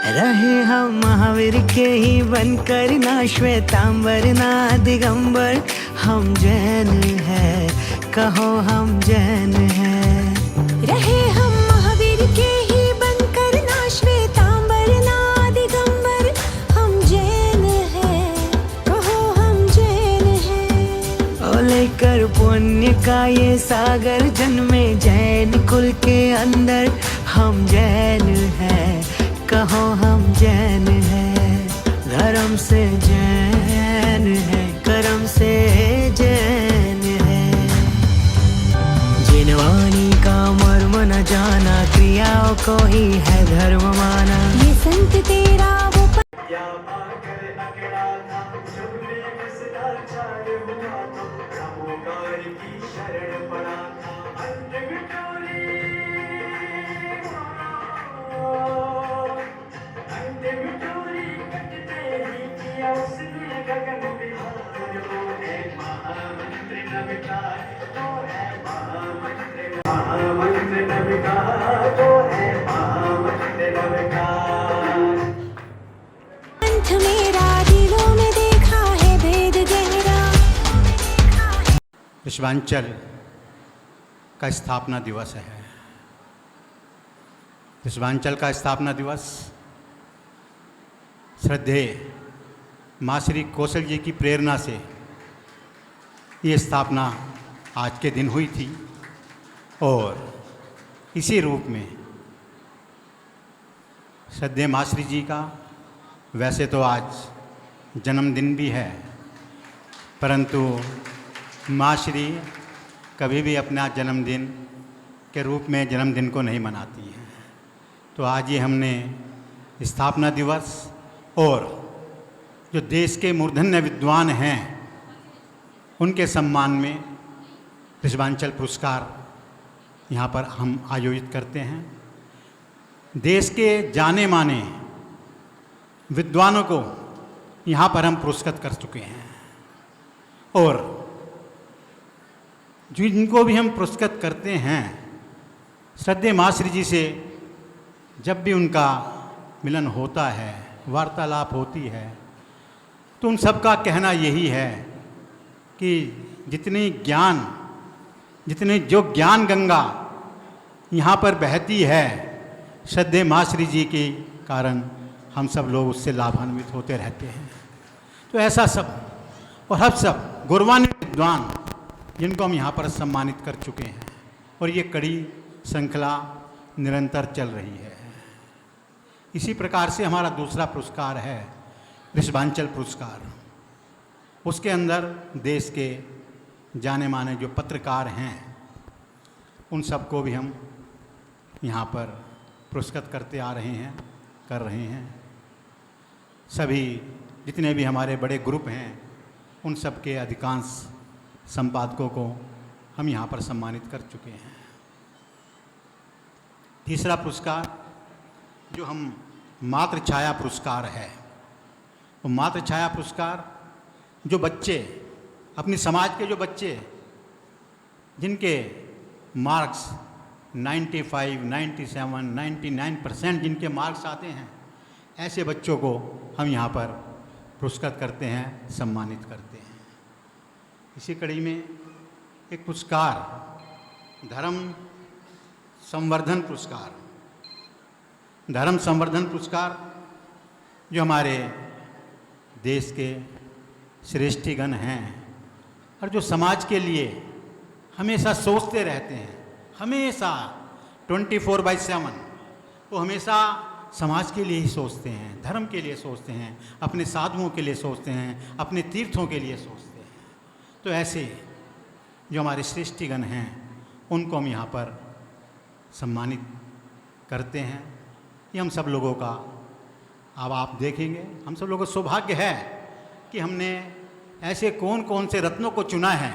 रहे हम महावीर के ही बनकर, ना श्वेतांबर ना दिगंबर, हम जैन हैं, कहो हम जैन हैं। रहे हम महावीर के ही बनकर, ना श्वेतांबर ना दिगंबर, हम जैन हैं, कहो हम जैन हैं। ओ लेकर पुण्य का ये सागर, जन्मे जैन कुल के अंदर, हम जैन हैं, कहो हम जैन हैं। धर्म से जैन है, कर्म से जैन है। जिन वाणी का मर्म न जाना, क्रियाओं को ही है धर्म माना। ये संत तेरा वो पंथ मेरा, दिलों में देखा है भेद गहरा। विश्वांचल का स्थापना दिवस है। विश्वांचल का स्थापना दिवस श्रद्धेय माँ श्री कौशल जी की प्रेरणा से ये स्थापना आज के दिन हुई थी और इसी रूप में श्रद्धेय माँ श्री जी का वैसे तो आज जन्मदिन भी है, परंतु माँ श्री कभी भी अपना जन्मदिन के रूप में जन्मदिन को नहीं मनाती हैं। तो आज ये हमने स्थापना दिवस और जो देश के मूर्धन्य विद्वान हैं उनके सम्मान में विश्वांचल पुरस्कार यहाँ पर हम आयोजित करते हैं। देश के जाने माने विद्वानों को यहाँ पर हम पुरस्कृत कर चुके हैं और जिनको भी हम पुरस्कृत करते हैं, श्रद्धेय माँ श्री जी से जब भी उनका मिलन होता है, वार्तालाप होती है, तो उन सब का कहना यही है कि जितनी जो ज्ञान गंगा यहाँ पर बहती है, श्रद्धेय माँ श्री जी के कारण हम सब लोग उससे लाभान्वित होते रहते हैं। तो ऐसा सब और हम सब गौरवान्वित विद्वान जिनको हम यहाँ पर सम्मानित कर चुके हैं और ये कड़ी श्रृंखला निरंतर चल रही है। इसी प्रकार से हमारा दूसरा पुरस्कार है विश्वांचल पुरस्कार। उसके अंदर देश के जाने माने जो पत्रकार हैं उन सबको भी हम यहाँ पर पुरस्कृत करते आ रहे हैं, कर रहे हैं। सभी जितने भी हमारे बड़े ग्रुप हैं उन सब के अधिकांश संपादकों को हम यहाँ पर सम्मानित कर चुके हैं। तीसरा पुरस्कार जो हम मातृ छाया पुरस्कार है, वो मातृ छाया पुरस्कार जो बच्चे अपनी समाज के जो बच्चे जिनके मार्क्स 95, 97, 99% जिनके मार्क्स आते हैं, ऐसे बच्चों को हम यहाँ पर पुरस्कृत करते हैं, सम्मानित करते हैं। इसी कड़ी में एक पुरस्कार धर्म संवर्धन पुरस्कार, धर्म संवर्धन पुरस्कार जो हमारे देश के श्रेष्ठीगण हैं और जो समाज के लिए हमेशा सोचते रहते हैं, हमेशा 24/7 वो हमेशा समाज के लिए ही सोचते हैं, धर्म के लिए सोचते हैं, अपने साधुओं के लिए सोचते हैं, अपने तीर्थों के लिए सोचते हैं। तो ऐसे जो हमारे श्रेष्ठीगण हैं उनको हम यहाँ पर सम्मानित करते हैं। ये हम सब लोगों का, अब आप देखेंगे, हम सब लोगों का सौभाग्य है कि हमने ऐसे कौन कौन से रत्नों को चुना है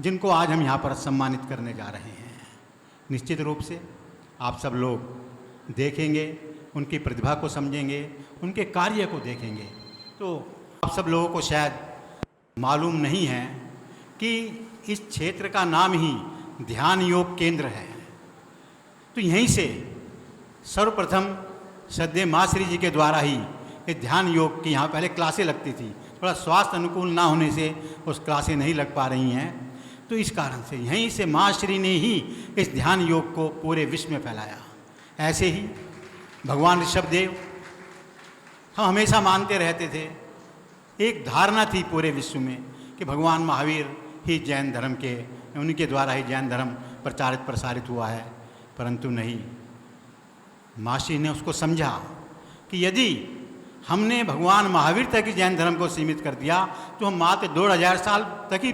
जिनको आज हम यहाँ पर सम्मानित करने जा रहे हैं। निश्चित रूप से आप सब लोग देखेंगे, उनकी प्रतिभा को समझेंगे, उनके कार्य को देखेंगे, तो आप सब लोगों को शायद मालूम नहीं है कि इस क्षेत्र का नाम ही ध्यान योग केंद्र है। तो यहीं से सर्वप्रथम श्रद्धेय माँ श्री जी के द्वारा ही ये ध्यान योग की यहाँ पहले क्लासें लगती थी, थोड़ा स्वास्थ्य अनुकूल ना होने से उस क्लासें नहीं लग पा रही हैं, तो इस कारण से यहीं से माँ श्री ने ही इस ध्यान योग को पूरे विश्व में फैलाया। ऐसे ही भगवान ऋषभदेव हम हमेशा मानते रहते थे, एक धारणा थी पूरे विश्व में कि भगवान महावीर ही जैन धर्म के, उनके द्वारा ही जैन धर्म प्रचारित प्रसारित हुआ है, परंतु नहीं। माशी ने उसको समझा कि यदि हमने भगवान महावीर तक ही जैन धर्म को सीमित कर दिया तो हम मात्र 2000 साल तक ही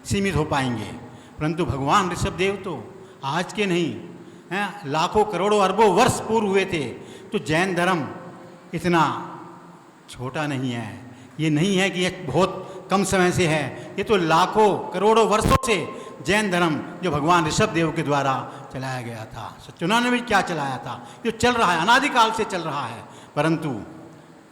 सीमित हो पाएंगे, परंतु भगवान ऋषभदेव तो आज के नहीं हैं, लाखों करोड़ों अरबों वर्ष पूर्व हुए थे। तो जैन धर्म इतना छोटा नहीं है, ये नहीं है कि ये बहुत कम समय से है, ये तो लाखों करोड़ों वर्षों से जैन धर्म जो भगवान ऋषभदेव के द्वारा चलाया गया था। सच्चिदानंद ने भी क्या चलाया था, जो चल रहा है, अनादिकाल से चल रहा है, परंतु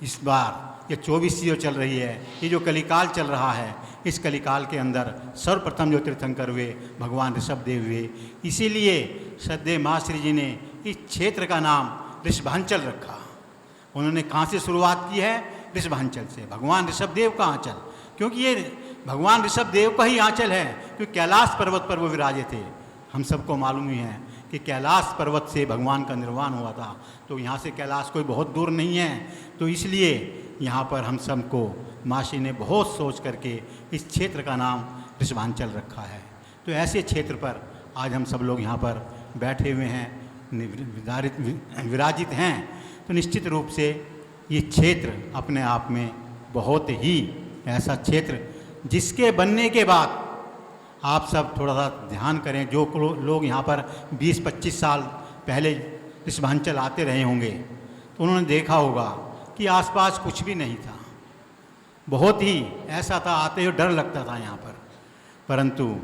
इस बार ये 24 जो चल रही है, ये जो कलिकाल चल रहा है, इस कलिकाल के अंदर सर्वप्रथम जो तीर्थंकर हुए भगवान ऋषभदेव हुए। इसीलिए श्रद्धेय माँ श्री जी ने इस क्षेत्र का नाम ऋषभांचल रखा। उन्होंने कहाँ से शुरुआत की है? ऋषभांचल से, भगवान ऋषभदेव का आंचल, क्योंकि ये भगवान ऋषभदेव का ही आंचल है, क्योंकि कैलाश पर्वत पर वो विराजे थे। हम सबको मालूम ही है कि कैलाश पर्वत से भगवान का निर्वाण हुआ था, तो यहाँ से कैलाश कोई बहुत दूर नहीं है, तो इसलिए यहाँ पर हम सबको माशी ने बहुत सोच करके इस क्षेत्र का नाम ऋषभांचल रखा है। तो ऐसे क्षेत्र पर आज हम सब लोग यहाँ पर बैठे हुए हैं, विराजित हैं, तो निश्चित रूप से ये क्षेत्र अपने आप में बहुत ही ऐसा क्षेत्र जिसके बनने के बाद आप सब थोड़ा सा ध्यान करें, जो लोग यहाँ पर 20-25 साल पहले ऋषभांचल आते रहे होंगे तो उन्होंने देखा होगा कि आसपास कुछ भी नहीं था, बहुत ही ऐसा था, आते हुए डर लगता था यहाँ पर। परंतु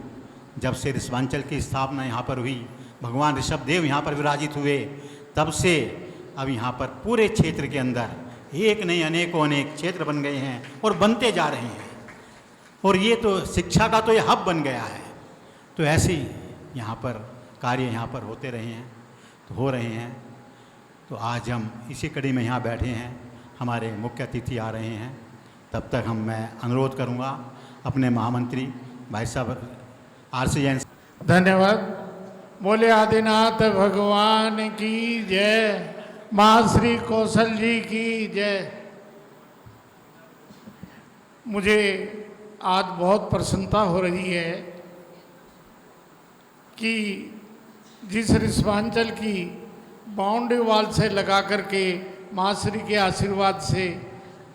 जब से ऋषभांचल की स्थापना यहाँ पर हुई, भगवान ऋषभदेव यहाँ पर विराजित हुए, तब से अब यहाँ पर पूरे क्षेत्र के अंदर एक नहीं अनेकों अनेक क्षेत्र बन गए हैं और बनते जा रहे हैं, और ये तो शिक्षा का तो ये हब बन गया है। तो ऐसे ही यहाँ पर कार्य यहाँ पर होते रहे हैं, तो हो रहे हैं। तो आज हम इसी कड़ी में यहाँ बैठे हैं, हमारे मुख्य अतिथि आ रहे हैं, तब तक मैं अनुरोध करूँगा अपने महामंत्री भाई साहब आरसी जैन। धन्यवाद। बोले आदिनाथ भगवान की जय, माँ श्री कौशल जी की जय। मुझे आज बहुत प्रसन्नता हो रही है कि जिस ऋषभांचल की बाउंड्री वॉल से लगा करके माँ श्री के आशीर्वाद से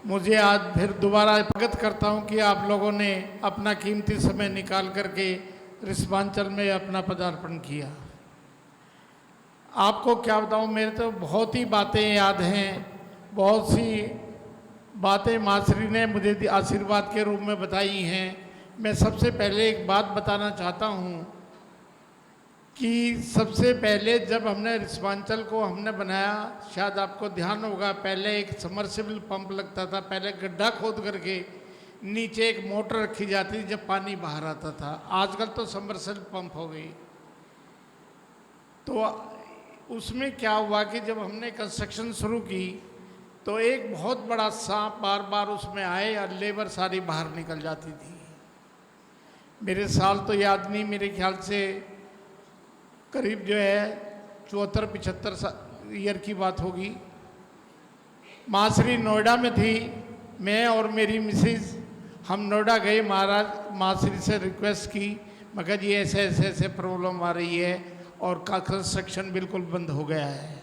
मुझे आज फिर दोबारा प्रगट करता हूँ कि आप लोगों ने अपना कीमती समय निकाल करके ऋषभांचल में अपना पदार्पण किया। आपको क्या बताऊँ, मेरे तो बहुत ही बातें याद हैं, बहुत सी बातें माँ श्री ने मुझे आशीर्वाद के रूप में बताई हैं। मैं सबसे पहले एक बात बताना चाहता हूँ कि सबसे पहले जब हमने ऋषभांचल को हमने बनाया, शायद आपको ध्यान होगा, पहले एक समरसेबल पंप लगता था, पहले गड्ढा खोद करके नीचे एक मोटर रखी जाती थी जब पानी बाहर आता था। आजकल तो समरसेबल पंप हो गई। तो उसमें क्या हुआ कि जब हमने कंस्ट्रक्शन शुरू की तो एक बहुत बड़ा सांप बार बार उसमें आए और लेबर सारी बाहर निकल जाती थी। मेरे साल तो याद नहीं, मेरे ख्याल से करीब जो है 74-75 ईयर की बात होगी। माँ श्री नोएडा में थी, मैं और मेरी मिसेज हम नोएडा गए, महाराज माँ श्री से रिक्वेस्ट की, मगर जी ऐसे ऐसे ऐसे प्रॉब्लम आ रही है और का कंस्ट्रक्शन बिल्कुल बंद हो गया है।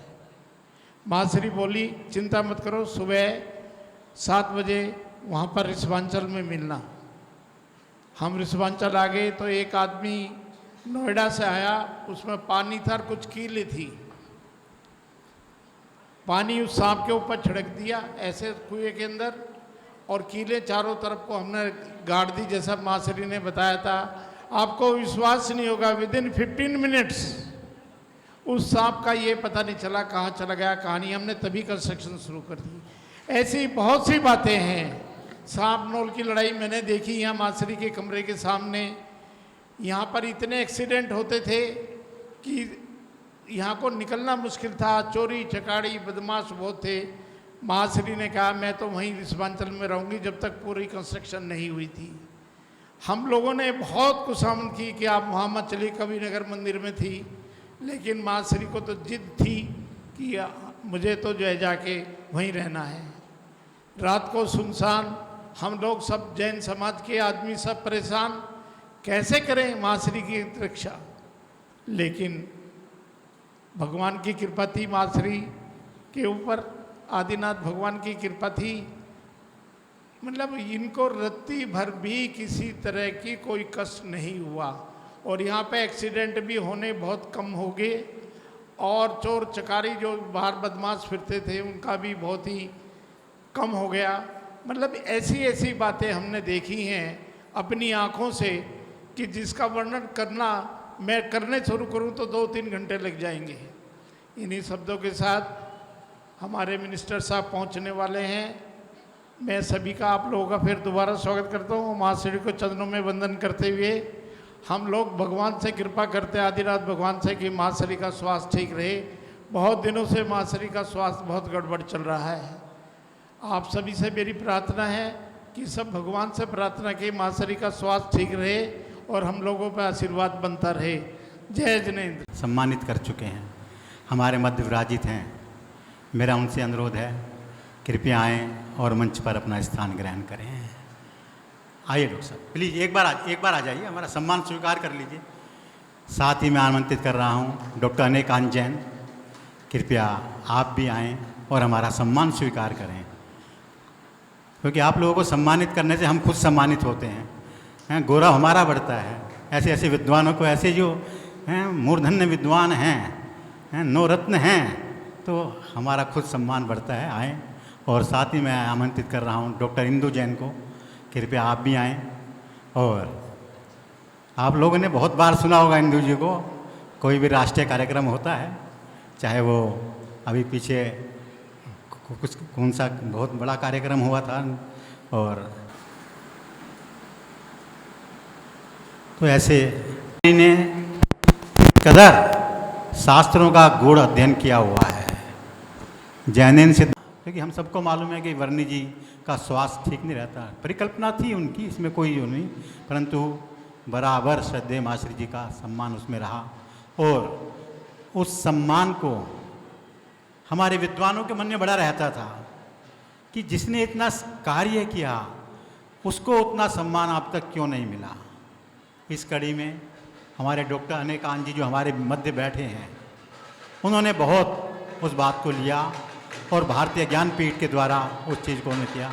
माँ श्री बोली चिंता मत करो, सुबह 7 बजे वहाँ पर ऋषभांचल में मिलना। हम ऋषभांचल आ गए तो एक आदमी नोएडा से आया, उसमें पानी था और कुछ कीले थी, पानी उस सांप के ऊपर छिड़क दिया ऐसे कुएं के अंदर, और कीले चारों तरफ को हमने गाड़ दी जैसा माँ श्री ने बताया था। आपको विश्वास नहीं होगा, विदिन 15 मिनट्स उस सांप का ये पता नहीं चला कहाँ चला गया, कहानी हमने तभी कंस्ट्रक्शन शुरू कर दी। ऐसी बहुत सी बातें हैं। सांप नोल की लड़ाई मैंने देखी यहाँ माँ श्री के कमरे के सामने। यहाँ पर इतने एक्सीडेंट होते थे कि यहाँ को निकलना मुश्किल था, चोरी चकारी बदमाश बहुत थे। महाश्री ने कहा मैं तो वहीं रिस्वांचल में रहूँगी जब तक पूरी कंस्ट्रक्शन नहीं हुई थी। हम लोगों ने बहुत खुशामद की कि आप वहाँ मत चलिए, कवि नगर मंदिर में थी, लेकिन महाश्री को तो जिद थी कि मुझे तो जो है जाके वहीं रहना है। रात को सुनसान, हम लोग सब जैन समाज के आदमी सब परेशान, कैसे करें महाश्री की रक्षा। लेकिन भगवान की कृपा थी, महाश्री के ऊपर आदिनाथ भगवान की कृपा थी। मतलब इनको रत्ती भर भी किसी तरह की कोई कष्ट नहीं हुआ और यहाँ पे एक्सीडेंट भी होने बहुत कम हो गए और चोर चकारी जो बाहर बदमाश फिरते थे उनका भी बहुत ही कम हो गया। मतलब ऐसी ऐसी बातें हमने देखी हैं अपनी आँखों से कि जिसका वर्णन करना मैं करने शुरू करूं तो 2-3 घंटे लग जाएंगे। इन्हीं शब्दों के साथ हमारे मिनिस्टर साहब पहुंचने वाले हैं। मैं सभी का आप लोगों का फिर दोबारा स्वागत करता हूं। महाश्री को चरणों में वंदन करते हुए हम लोग भगवान से कृपा करते हैं, आदिनाथ भगवान से, कि महाश्री का स्वास्थ्य ठीक रहे। बहुत दिनों से महाश्री का स्वास्थ्य बहुत गड़बड़ चल रहा है। आप सभी से मेरी प्रार्थना है कि सब भगवान से प्रार्थना की महाश्री का स्वास्थ्य ठीक रहे और हम लोगों पर आशीर्वाद बनता रहे। जय जिनेंद्र। सम्मानित कर चुके हैं, हमारे मध्य विराजित हैं। मेरा उनसे अनुरोध है कृपया आएँ और मंच पर अपना स्थान ग्रहण करें। आइए डॉक्टर साहब प्लीज़ एक बार आ जाइए, हमारा सम्मान स्वीकार कर लीजिए। साथ ही मैं आमंत्रित कर रहा हूँ डॉक्टर अनेकांत जैन, कृपया आप भी आएँ और हमारा सम्मान स्वीकार करें, क्योंकि आप लोगों को सम्मानित करने से हम खुद सम्मानित होते हैं, गौरव हमारा बढ़ता है। ऐसे ऐसे विद्वानों को, ऐसे जो हैं मूर्धन्य विद्वान हैं, नवरत्न हैं, तो हमारा खुद सम्मान बढ़ता है। आएँ। और साथ ही मैं आमंत्रित कर रहा हूँ डॉक्टर इंदु जैन को, कृपया आप भी आएँ। और आप लोगों ने बहुत बार सुना होगा इंदु जी को, कोई भी राष्ट्रीय कार्यक्रम होता है, चाहे वो अभी पीछे कुछ कौन सा बहुत बड़ा कार्यक्रम हुआ था, और तो ऐसे ने कदर शास्त्रों का गूढ़ अध्ययन किया हुआ है, जैनिन सिद्ध, क्योंकि हम सबको मालूम है कि वर्णी जी का स्वास्थ्य ठीक नहीं रहता। परिकल्पना थी उनकी, इसमें कोई जो नहीं, परंतु बराबर श्रद्धेय महाश्री जी का सम्मान उसमें रहा। और उस सम्मान को हमारे विद्वानों के मन में बड़ा रहता था कि जिसने इतना कार्य किया उसको उतना सम्मान अब तक क्यों नहीं मिला। इस कड़ी में हमारे डॉक्टर अनेकांत जी जो हमारे मध्य बैठे हैं, उन्होंने बहुत उस बात को लिया और भारतीय ज्ञानपीठ के द्वारा उस चीज़ को उन्होंने किया।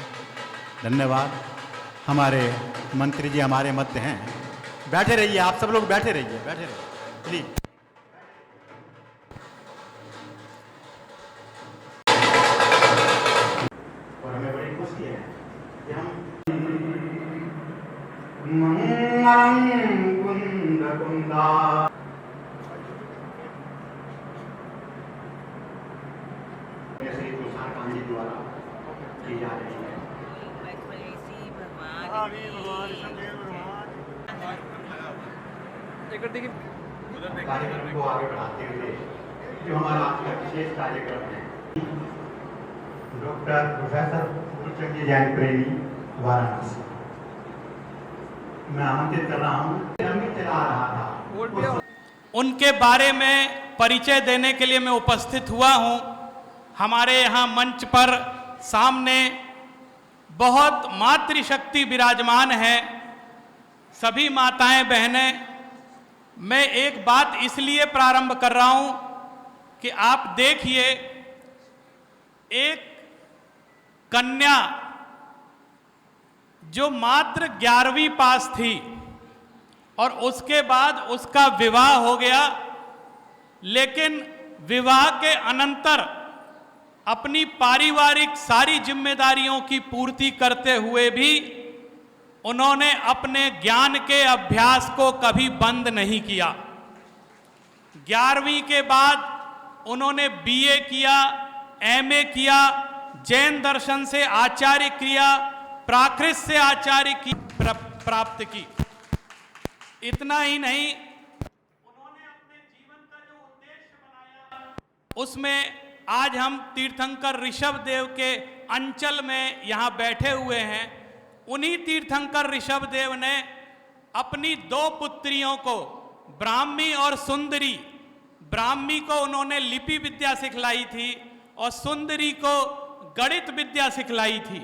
धन्यवाद। हमारे मंत्री जी हमारे मध्य हैं, बैठे रहिए, आप सब लोग बैठे रहिए प्लीज। और हमें बड़ी खुशी है कि हम कुंद कुंदा श्री तुषार कांजी द्वारा की जा रही है। कार्यक्रम को आगे बढ़ाते हुए जो हमारा आज का विशेष कार्यक्रम है, डॉक्टर प्रोफेसर फूलचंद जैन प्रेमी वाराणसी, मैं आमंत्रित कर रहा हूँ। चला रहा था उनके बारे में परिचय देने के लिए मैं उपस्थित हुआ हूँ। हमारे यहाँ मंच पर सामने बहुत मातृशक्ति विराजमान है, सभी माताएं बहनें। मैं एक बात इसलिए प्रारंभ कर रहा हूं कि आप देखिए, एक कन्या जो मात्र 11वीं पास थी और उसके बाद उसका विवाह हो गया, लेकिन विवाह के अनंतर अपनी पारिवारिक सारी जिम्मेदारियों की पूर्ति करते हुए भी उन्होंने अपने ज्ञान के अभ्यास को कभी बंद नहीं किया। 11वीं के बाद उन्होंने बीए किया, एमए किया, जैन दर्शन से आचार्य किया, प्राकृत से आचार्य की प्राप्त की। इतना ही नहीं, उन्होंने अपने जीवन का जो उद्देश्य बनाया उसमें आज हम तीर्थंकर ऋषभ देव के अंचल में यहाँ बैठे हुए हैं। उन्हीं तीर्थंकर ऋषभ देव ने अपनी 2 पुत्रियों को, ब्राह्मी और सुंदरी, ब्राह्मी को उन्होंने लिपि विद्या सिखलाई थी और सुंदरी को गणित विद्या सिखलाई थी,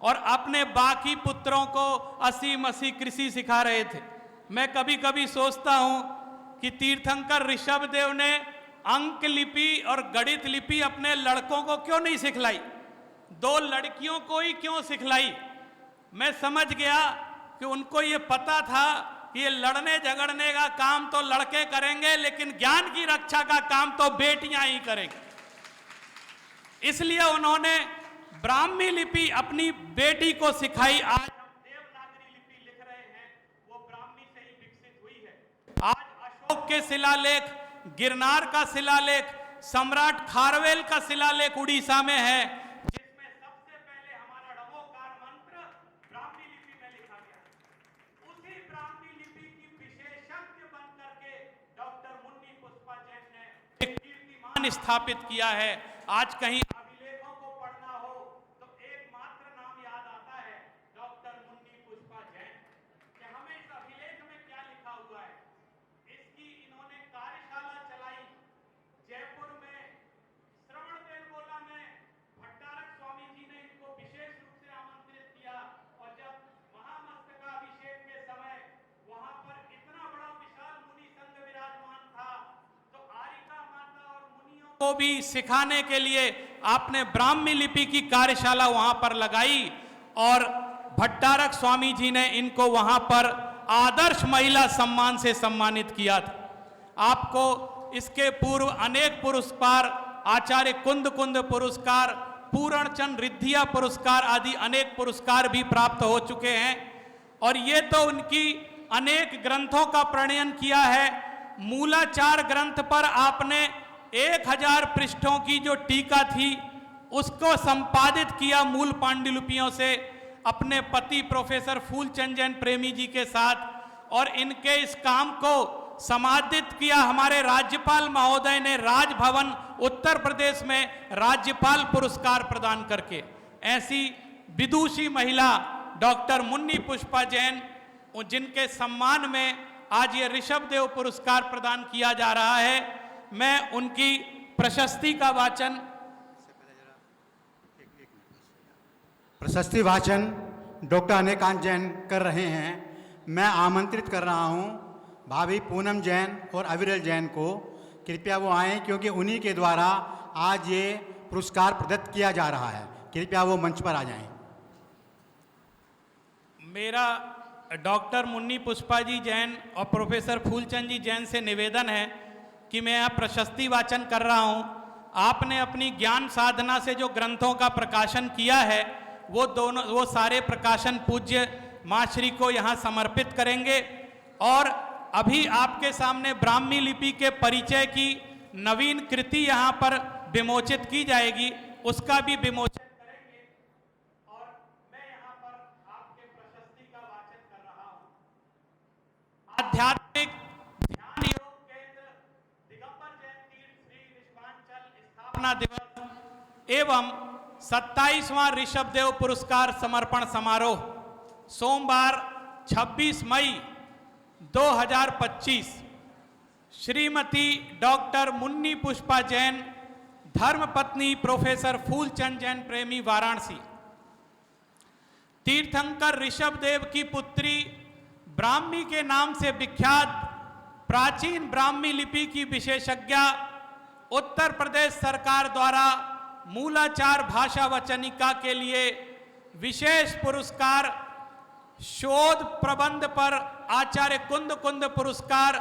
और अपने बाकी पुत्रों को असी कृषि सिखा रहे थे। मैं कभी कभी सोचता हूँ कि तीर्थंकर ऋषभ देव ने अंक लिपि और गणित लिपि अपने लड़कों को क्यों नहीं सिखलाई, 2 लड़कियों को ही क्यों सिखलाई। मैं समझ गया कि उनको ये पता था कि ये लड़ने झगड़ने का काम तो लड़के करेंगे, लेकिन ज्ञान की रक्षा का काम तो बेटियां ही करेंगी। इसलिए उन्होंने ब्राह्मी लिपि अपनी बेटी को सिखाई। आज हम देवनागरी लिपि लिख रहे हैं, वो ब्राह्मी से ही विकसित हुई है। आज अशोक के शिलालेख, गिरनार का शिलालेख, सम्राट खारवेल का शिलालेख उड़ीसा में है, जिसमें सबसे पहले हमारा नमोकार मंत्र ब्राह्मी लिपि में लिखा गया। उसी ब्राह्मी लिपि की विशेषज्ञ बनकर के डॉक्टर मुन्नी पुष्पा जैन ने एक कीर्तिमान स्थापित किया है। आज कहीं अभिलेखों को पढ़ना हो तो एकमात्र नाम याद आता है, डॉक्टर मुन्नी पुष्पा जैन। कि हमें इस अभिलेख में क्या लिखा हुआ है, इसकी इन्होंने कार्यशाला चलाई जयपुर में, श्रवणबेलगोला में। भट्टारक स्वामी जी ने इनको विशेष रूप से आमंत्रित किया, और जब महामस्तकाभिषेक के समय वहां पर इतना बड़ा विशाल मुनि संघ विराजमान था, तो आरिका माता और मुनियों को भी सिखाने के लिए आपने ब्राह्मी लिपि की कार्यशाला वहां पर लगाई, और भट्टारक स्वामी जी ने इनको वहां पर आदर्श महिला सम्मान से सम्मानित किया था। आपको इसके पूर्व अनेक पुरस्कार, आचार्य कुंद पुरस्कार, पूर्णचंद रिद्धिया पुरस्कार आदि अनेक पुरस्कार भी प्राप्त हो चुके हैं। और ये तो उनकी अनेक ग्रंथों का प्रणयन किया है। मूलाचार ग्रंथ पर आपने 1000 पृष्ठों की जो टीका थी उसको संपादित किया मूल पांडुलिपियों से अपने पति प्रोफेसर फूलचंद जैन प्रेमी जी के साथ, और इनके इस काम को समादित किया हमारे राज्यपाल महोदय ने राजभवन उत्तर प्रदेश में राज्यपाल पुरस्कार प्रदान करके। ऐसी विदुषी महिला डॉक्टर मुन्नी पुष्पा जैन, जिनके सम्मान में आज ये ऋषभ देव पुरस्कार प्रदान किया जा रहा है, मैं उनकी प्रशस्ति का वाचन प्रशस्ति वाचन डॉक्टर अनेकांत जैन कर रहे हैं। मैं आमंत्रित कर रहा हूं भाभी पूनम जैन और अविरल जैन को, कृपया वो आएँ, क्योंकि उन्हीं के द्वारा आज ये पुरस्कार प्रदत्त किया जा रहा है। कृपया वो मंच पर आ जाएं। मेरा डॉक्टर मुन्नी पुष्पा जी जैन और प्रोफेसर फूलचंद जी जैन से निवेदन है कि मैं यहाँ प्रशस्ति वाचन कर रहा हूँ। आपने अपनी ज्ञान साधना से जो ग्रंथों का प्रकाशन किया है, वो सारे प्रकाशन पूज्य माश्री को यहाँ समर्पित करेंगे। और अभी आपके सामने ब्राह्मी लिपि के परिचय की नवीन कृति यहाँ पर विमोचित की जाएगी, उसका भी विमोचन करेंगे। और मैं यहाँ पर आपके प्रशस्ति का वाचन कर रहा हूँ। आध्यात्मिक ध्यान योग केंद्र दिगंबर जैन तीर्थ श्री ऋषभांचल स्थापना दिवस एवं 27वां ऋषभ देव पुरस्कार समर्पण समारोह सोमवार 26 मई 2025 श्रीमती डॉक्टर मुन्नी पुष्पा जैन, धर्मपत्नी प्रोफेसर फूलचंद जैन प्रेमी, वाराणसी। तीर्थंकर ऋषभ देव की पुत्री, ब्राह्मी के नाम से विख्यात प्राचीन ब्राह्मी लिपि की विशेषज्ञा, उत्तर प्रदेश सरकार द्वारा मूलाचार भाषा वचनिका के लिए विशेष पुरस्कार, शोध प्रबंध पर आचार्य कुंद पुरस्कार,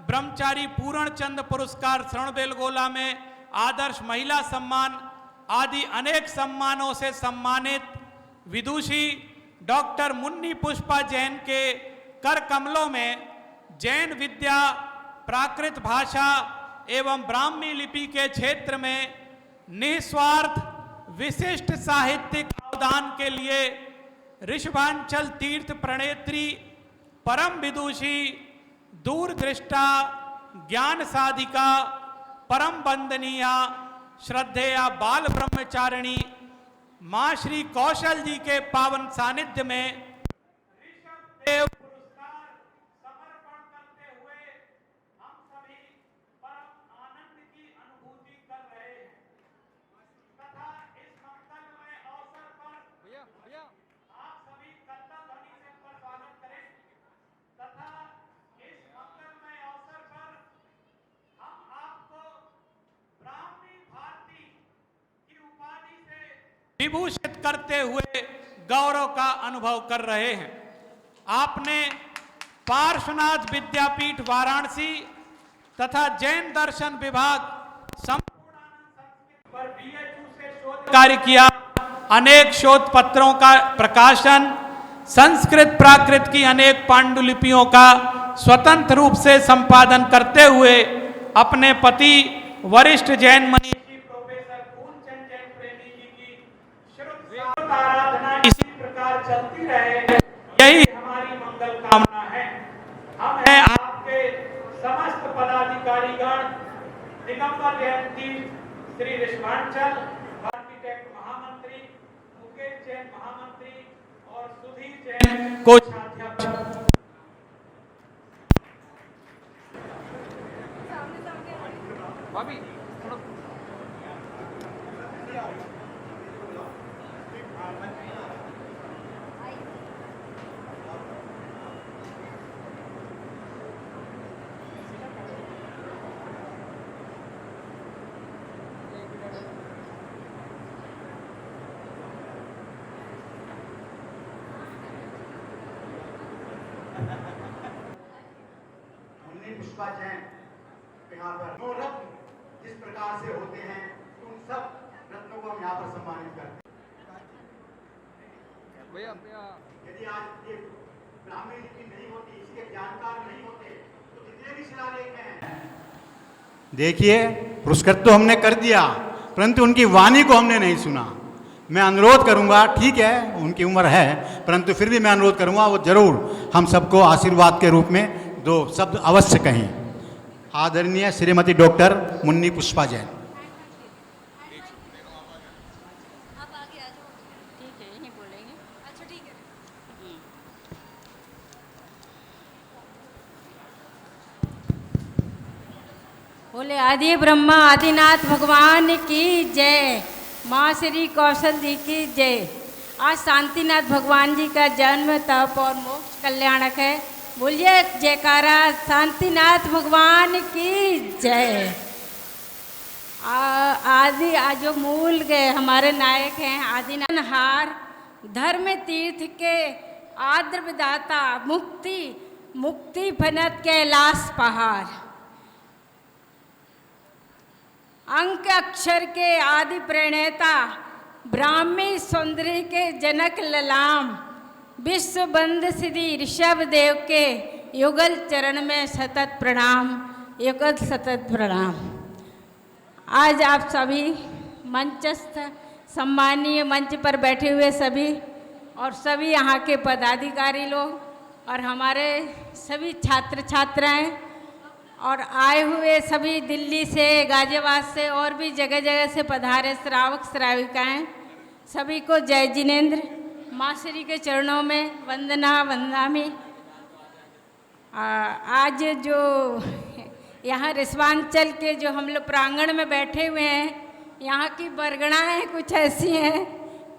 ब्रह्मचारी पूर्णचंद पुरस्कार श्रवणबेलगोला में आदर्श महिला सम्मान आदि अनेक सम्मानों से सम्मानित विदुषी डॉक्टर मुन्नी पुष्पा जैन के कर कमलों में जैन विद्या, प्राकृत भाषा एवं ब्राह्मी लिपि के क्षेत्र में निस्वार्थ विशिष्ट साहित्यिक अवदान के लिए ऋषभांचल तीर्थ प्रणेत्री, परम विदुषी, दूरदृष्टा, ज्ञान साधिका, परम वंदनीया श्रद्धेया बाल ब्रह्मचारिणी मां श्री कौशल जी के पावन सानिध्य में ऋषभ देव पुरस्कार समर्पण करते हुए हम सभी परम आनंद की अनुभूति कर रहे हैं तथा इस मंगलमय अवसर पर आप सभी करताल ध्वनि से पर स्वागत करें तथा इस मंगलमय अवसर पर हम आपको ब्राह्मी भारती की उपाधि से विभूषित करते हुए गौरव का अनुभव कर रहे हैं। आपने पार्श्वनाथ विद्यापीठ वाराणसी तथा जैन दर्शन विभाग संपूर्णानंद संस्कृत पर BHU से शोध कार्य किया। अनेक शोध पत्रों का प्रकाशन, संस्कृत प्राकृत की अनेक पांडुलिपियों का स्वतंत्र रूप से संपादन करते हुए अपने पति वरिष्ठ जैन मनीषी प्रोफेसर फूलचंद जैन प्रेमी जी की श्रुत आराधना इसी प्रकार चलती रहे, यही हमारी मंगल कामना है। हम हैं आपके समस्त पदाधिकारीगण, दिगंबर जयंती श्री ऋषभांचल आर्किटेक्ट महामंत्री, मुकेश जैन महामंत्री और सुधीर जैन कोषाध्यक्ष। मुन्नी पुष्पा जैन यहाँ पर 9 रत्न जिस प्रकार से होते हैं उन सब रत्नों को हम यहाँ पर सम्मानित करते हैं। यदि आज ये ब्राह्मी लिपि नहीं होती, इसके जानकार नहीं होते तो जितने भी शिलालेख हैं, देखिए पुरस्कृत तो हमने कर दिया परंतु उनकी वाणी को हमने नहीं सुना। मैं अनुरोध करूंगा, ठीक है उनकी उम्र है परंतु फिर भी मैं अनुरोध करूंगा वो जरूर हम सबको आशीर्वाद के रूप में 2 शब्द अवश्य कहें। आदरणीय श्रीमती डॉक्टर मुन्नी पुष्पा जैन। आप आगे आ जाओ। ठीक है, यही बोलेंगे। अच्छा ठीक है। बोले आदि ब्रह्मा आदिनाथ भगवान की जय, माँ श्री कौशल जी की जय। आज शांतिनाथ भगवान जी का जन्म, तप और मोक्ष कल्याणक है। बोलिए जयकारा शांतिनाथ भगवान की जय। आज जो मूल गए हमारे नायक हैं आदिनाथ हार, धर्म तीर्थ के आद्र विदाता, मुक्ति फनत कैलाश पहाड़, अंक अक्षर के आदि प्रणेता, ब्राह्मी सौंदर्य के जनक ललाम, विश्व बंद श्री ऋषभ देव के युगल चरण में सतत प्रणाम, युगल सतत प्रणाम। आज आप सभी मंचस्थ सम्मानीय मंच पर बैठे हुए सभी और सभी यहाँ के पदाधिकारी लोग और हमारे सभी छात्र छात्राएं और आए हुए सभी दिल्ली से, गाजियाबाद से और भी जगह जगह से पधारे श्रावक श्राविकाएं, सभी को जय जिनेन्द्र। माँ श्री के चरणों में वंदना वंदामि। आज जो यहाँ ऋषभांचल के जो हम लोग प्रांगण में बैठे हुए हैं, यहाँ की बरगणाएँ कुछ ऐसी हैं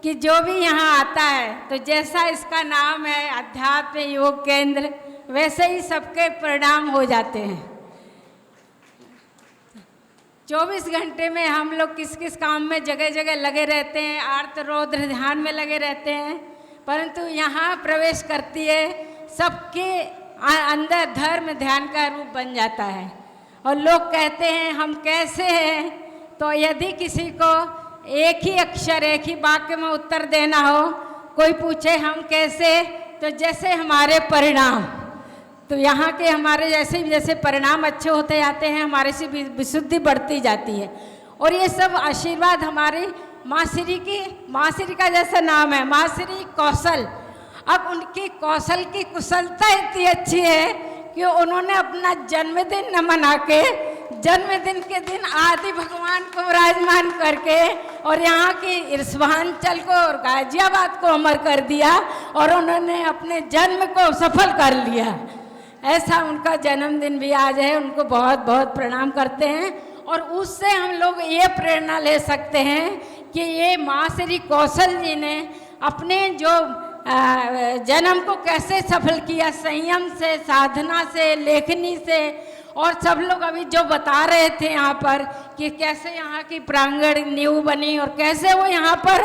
कि जो भी यहाँ आता है तो जैसा इसका नाम है अध्यात्म योग केंद्र, वैसे ही सबके परिणाम हो जाते हैं। 24 घंटे में हम लोग किस किस काम में जगह जगह लगे रहते हैं, आर्त रौद्र ध्यान में लगे रहते हैं, परंतु यहाँ प्रवेश करती है सबके अंदर धर्म ध्यान का रूप बन जाता है। और लोग कहते हैं हम कैसे हैं, तो यदि किसी को एक ही अक्षर एक ही वाक्य में उत्तर देना हो, कोई पूछे हम कैसे, तो जैसे हमारे परिणाम, तो यहाँ के हमारे जैसे जैसे परिणाम अच्छे होते जाते हैं, हमारे से विशुद्धि बढ़ती जाती है। और ये सब आशीर्वाद हमारी माँ श्री का जैसा नाम है माँ श्री कौशल। अब उनकी कौशल की कुशलता इतनी अच्छी है कि उन्होंने अपना जन्मदिन न मना के जन्मदिन के दिन आदि भगवान को विराजमान करके और यहाँ की रिस्वांचल को और गाजियाबाद को अमर कर दिया और उन्होंने अपने जन्म को सफल कर लिया। ऐसा उनका जन्मदिन भी आज है, उनको बहुत बहुत प्रणाम करते हैं। और उससे हम लोग ये प्रेरणा ले सकते हैं कि ये माँ श्री कौशल जी ने अपने जो जन्म को कैसे सफल किया, संयम से, साधना से, लेखनी से। और सब लोग अभी जो बता रहे थे यहाँ पर कि कैसे यहाँ की प्रांगण नींव बनी और कैसे वो यहाँ पर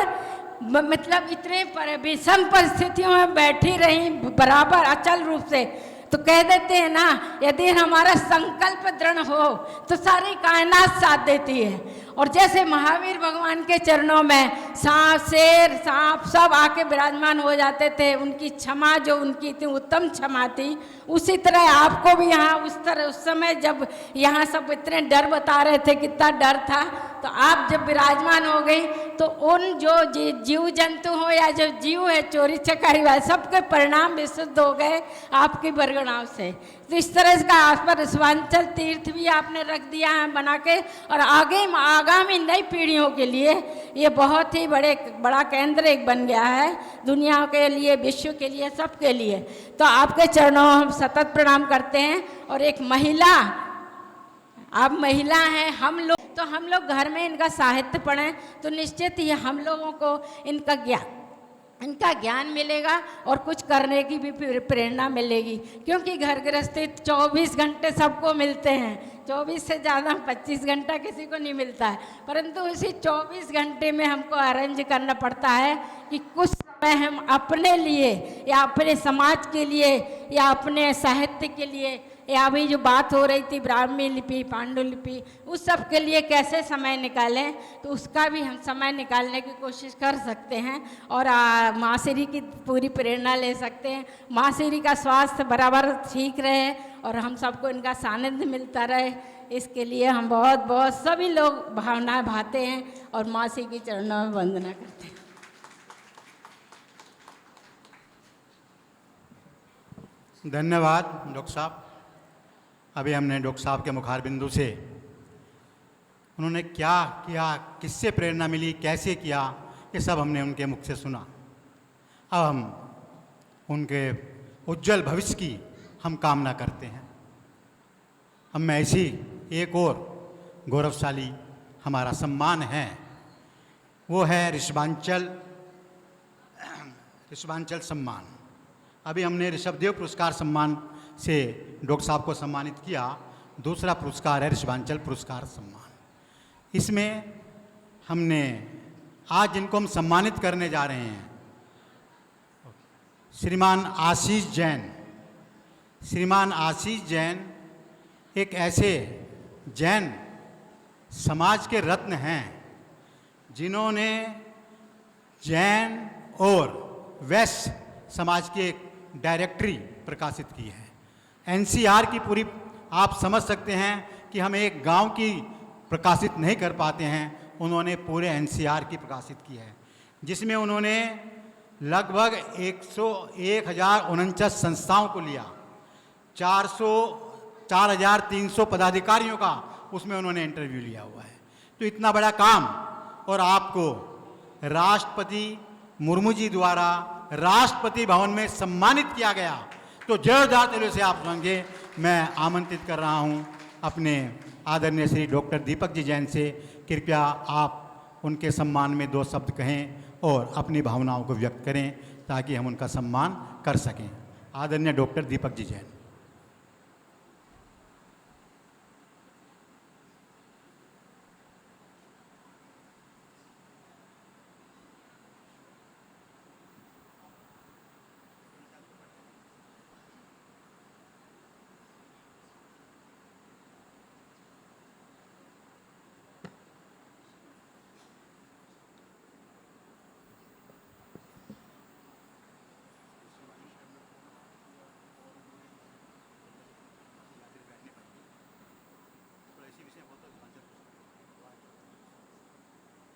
मतलब इतने विषम परिस्थितियों में बैठी रही बराबर अचल रूप से। तो कह देते हैं ना, यदि हमारा संकल्प दृढ़ हो तो सारी कायनात साथ देती है। और जैसे महावीर भगवान के चरणों में सांप, शेर, सांप सब आके विराजमान हो जाते थे, उनकी क्षमा जो उनकी इतनी उत्तम क्षमा थी, उसी तरह आपको भी यहाँ उस समय जब यहाँ सब इतने डर बता रहे थे, कितना डर था, तो आप जब विराजमान हो गई तो उन जो जीव जंतु हो या जो जीव है चोरी चकारी वाले, सबके परिणाम विशुद्ध हो गए आपकी बरगणाव से। तो इस तरह का आप पर रिस्वांचल तीर्थ भी आपने रख दिया है बना के, और आगामी नई पीढ़ियों के लिए ये बहुत ही बड़ा केंद्र एक बन गया है, दुनिया के लिए, विश्व के लिए, सबके लिए। तो आपके चरणों हम सतत प्रणाम करते हैं। और एक महिला, आप महिला हैं, हम लोग घर में इनका साहित्य पढ़ें तो निश्चित ही हम लोगों को इनका ज्ञान मिलेगा और कुछ करने की भी प्रेरणा मिलेगी। क्योंकि घर गृहस्थी 24 घंटे सबको मिलते हैं, 24 से ज़्यादा 25 घंटा किसी को नहीं मिलता है, परंतु इसी 24 घंटे में हमको अरेंज करना पड़ता है कि कुछ समय हम अपने लिए या अपने समाज के लिए या अपने साहित्य के लिए, या अभी जो बात हो रही थी ब्राह्मी लिपि, पांडुलिपि, उस सब के लिए कैसे समय निकालें, तो उसका भी हम समय निकालने की कोशिश कर सकते हैं और माँ श्री की पूरी प्रेरणा ले सकते हैं। माँ श्री का स्वास्थ्य बराबर ठीक रहे और हम सबको इनका सानिध्य मिलता रहे, इसके लिए हम बहुत बहुत सभी लोग भावनाएं भाते हैं और माँ श्री की चरणों में वंदना करते हैं। धन्यवाद डॉक्टर साहब। अभी हमने डॉक्टर साहब के मुखार बिंदु से उन्होंने क्या किया, किससे प्रेरणा मिली, कैसे किया, ये सब हमने उनके मुख से सुना। अब हम उनके उज्जवल भविष्य की हम कामना करते हैं। हम में ऐसी एक और गौरवशाली हमारा सम्मान है, वो है ऋषभांचल सम्मान। अभी हमने ऋषभदेव पुरस्कार सम्मान से डॉक्टर साहब को सम्मानित किया। दूसरा पुरस्कार है ऋषभांचल पुरस्कार सम्मान। इसमें हमने आज जिनको हम सम्मानित करने जा रहे हैं, श्रीमान आशीष जैन एक ऐसे जैन समाज के रत्न हैं जिन्होंने जैन और वैश्य समाज की एक डायरेक्टरी प्रकाशित की है। एनसीआर की पूरी आप समझ सकते हैं कि हम एक गांव की प्रकाशित नहीं कर पाते हैं, उन्होंने पूरे एनसीआर की प्रकाशित की है, जिसमें उन्होंने लगभग 1049 संस्थाओं को लिया, 4,300 पदाधिकारियों का उसमें उन्होंने इंटरव्यू लिया हुआ है। तो इतना बड़ा काम, और आपको राष्ट्रपति मुर्मू जी द्वारा राष्ट्रपति भवन में सम्मानित किया गया। तो जोरदार तालियों से आप सुनेंगे। मैं आमंत्रित कर रहा हूं अपने आदरणीय श्री डॉक्टर दीपक जी जैन से, कृपया आप उनके सम्मान में 2 शब्द कहें और अपनी भावनाओं को व्यक्त करें ताकि हम उनका सम्मान कर सकें। आदरणीय डॉक्टर दीपक जी जैन।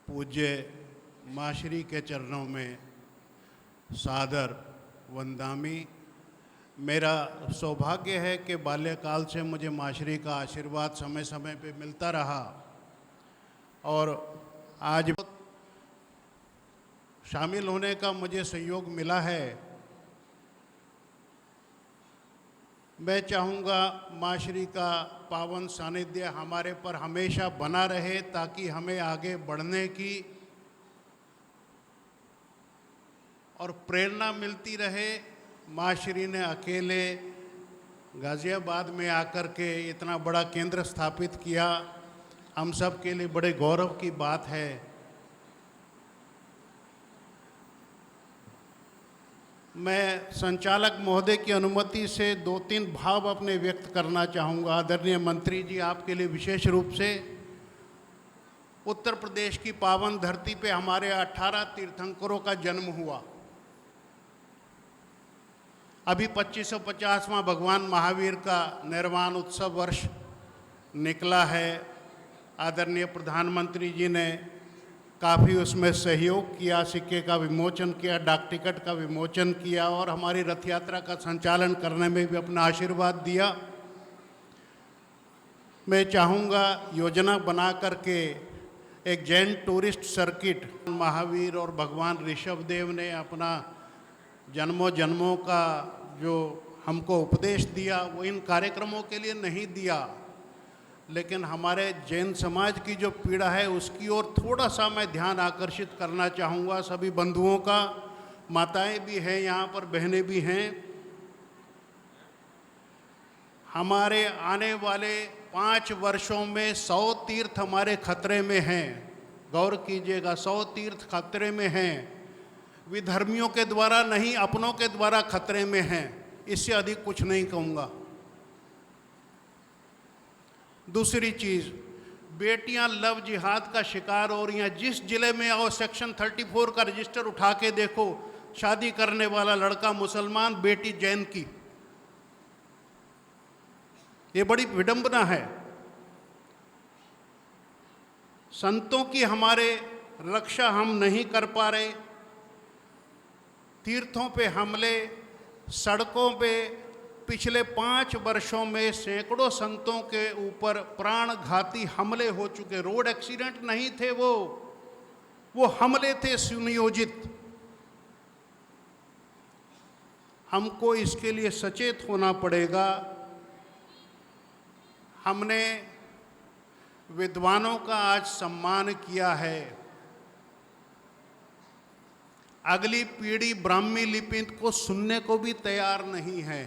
पूज्य माश्री के चरणों में सादर वंदामी। मेरा सौभाग्य है कि बाल्यकाल से मुझे माशरी का आशीर्वाद समय समय पे मिलता रहा और आज शामिल होने का मुझे सहयोग मिला है। मैं चाहूँगा माशरी का पावन सानिध्य हमारे पर हमेशा बना रहे ताकि हमें आगे बढ़ने की और प्रेरणा मिलती रहे। माशरी ने अकेले गाज़ियाबाद में आकर के इतना बड़ा केंद्र स्थापित किया, हम सब के लिए बड़े गौरव की बात है। मैं संचालक महोदय की अनुमति से 2-3 भाव अपने व्यक्त करना चाहूँगा। आदरणीय मंत्री जी, आपके लिए विशेष रूप से उत्तर प्रदेश की पावन धरती पे हमारे 18 तीर्थंकरों का जन्म हुआ। अभी 2550वां भगवान महावीर का निर्वाण उत्सव वर्ष निकला है। आदरणीय प्रधानमंत्री जी ने काफ़ी उसमें सहयोग किया, सिक्के का विमोचन किया, डाक टिकट का विमोचन किया और हमारी रथ यात्रा का संचालन करने में भी अपना आशीर्वाद दिया। मैं चाहूँगा योजना बना करके एक जैन टूरिस्ट सर्किट, महावीर और भगवान ऋषभदेव ने अपना जन्मों जन्मों का जो हमको उपदेश दिया वो इन कार्यक्रमों के लिए नहीं दिया, लेकिन हमारे जैन समाज की जो पीड़ा है उसकी ओर थोड़ा सा मैं ध्यान आकर्षित करना चाहूँगा। सभी बंधुओं का, माताएं भी हैं यहाँ पर, बहनें भी हैं। हमारे आने वाले 5 वर्षों में 100 तीर्थ हमारे खतरे में हैं। गौर कीजिएगा, 100 तीर्थ खतरे में हैं। विधर्मियों के द्वारा नहीं, अपनों के द्वारा खतरे में हैं। इससे अधिक कुछ नहीं कहूँगा। दूसरी चीज़, बेटियां लव जिहाद का शिकार हो रही हैं। जिस जिले में आओ सेक्शन 34 का रजिस्टर उठा के देखो, शादी करने वाला लड़का मुसलमान, बेटी जैन की। ये बड़ी विडंबना है। संतों की हमारे रक्षा हम नहीं कर पा रहे। तीर्थों पे हमले, सड़कों पे पिछले 5 वर्षों में सैकड़ों संतों के ऊपर प्राणघाती हमले हो चुके। रोड एक्सीडेंट नहीं थे वो हमले थे सुनियोजित। हमको इसके लिए सचेत होना पड़ेगा। हमने विद्वानों का आज सम्मान किया है। अगली पीढ़ी ब्राह्मी लिपि को सुनने को भी तैयार नहीं है।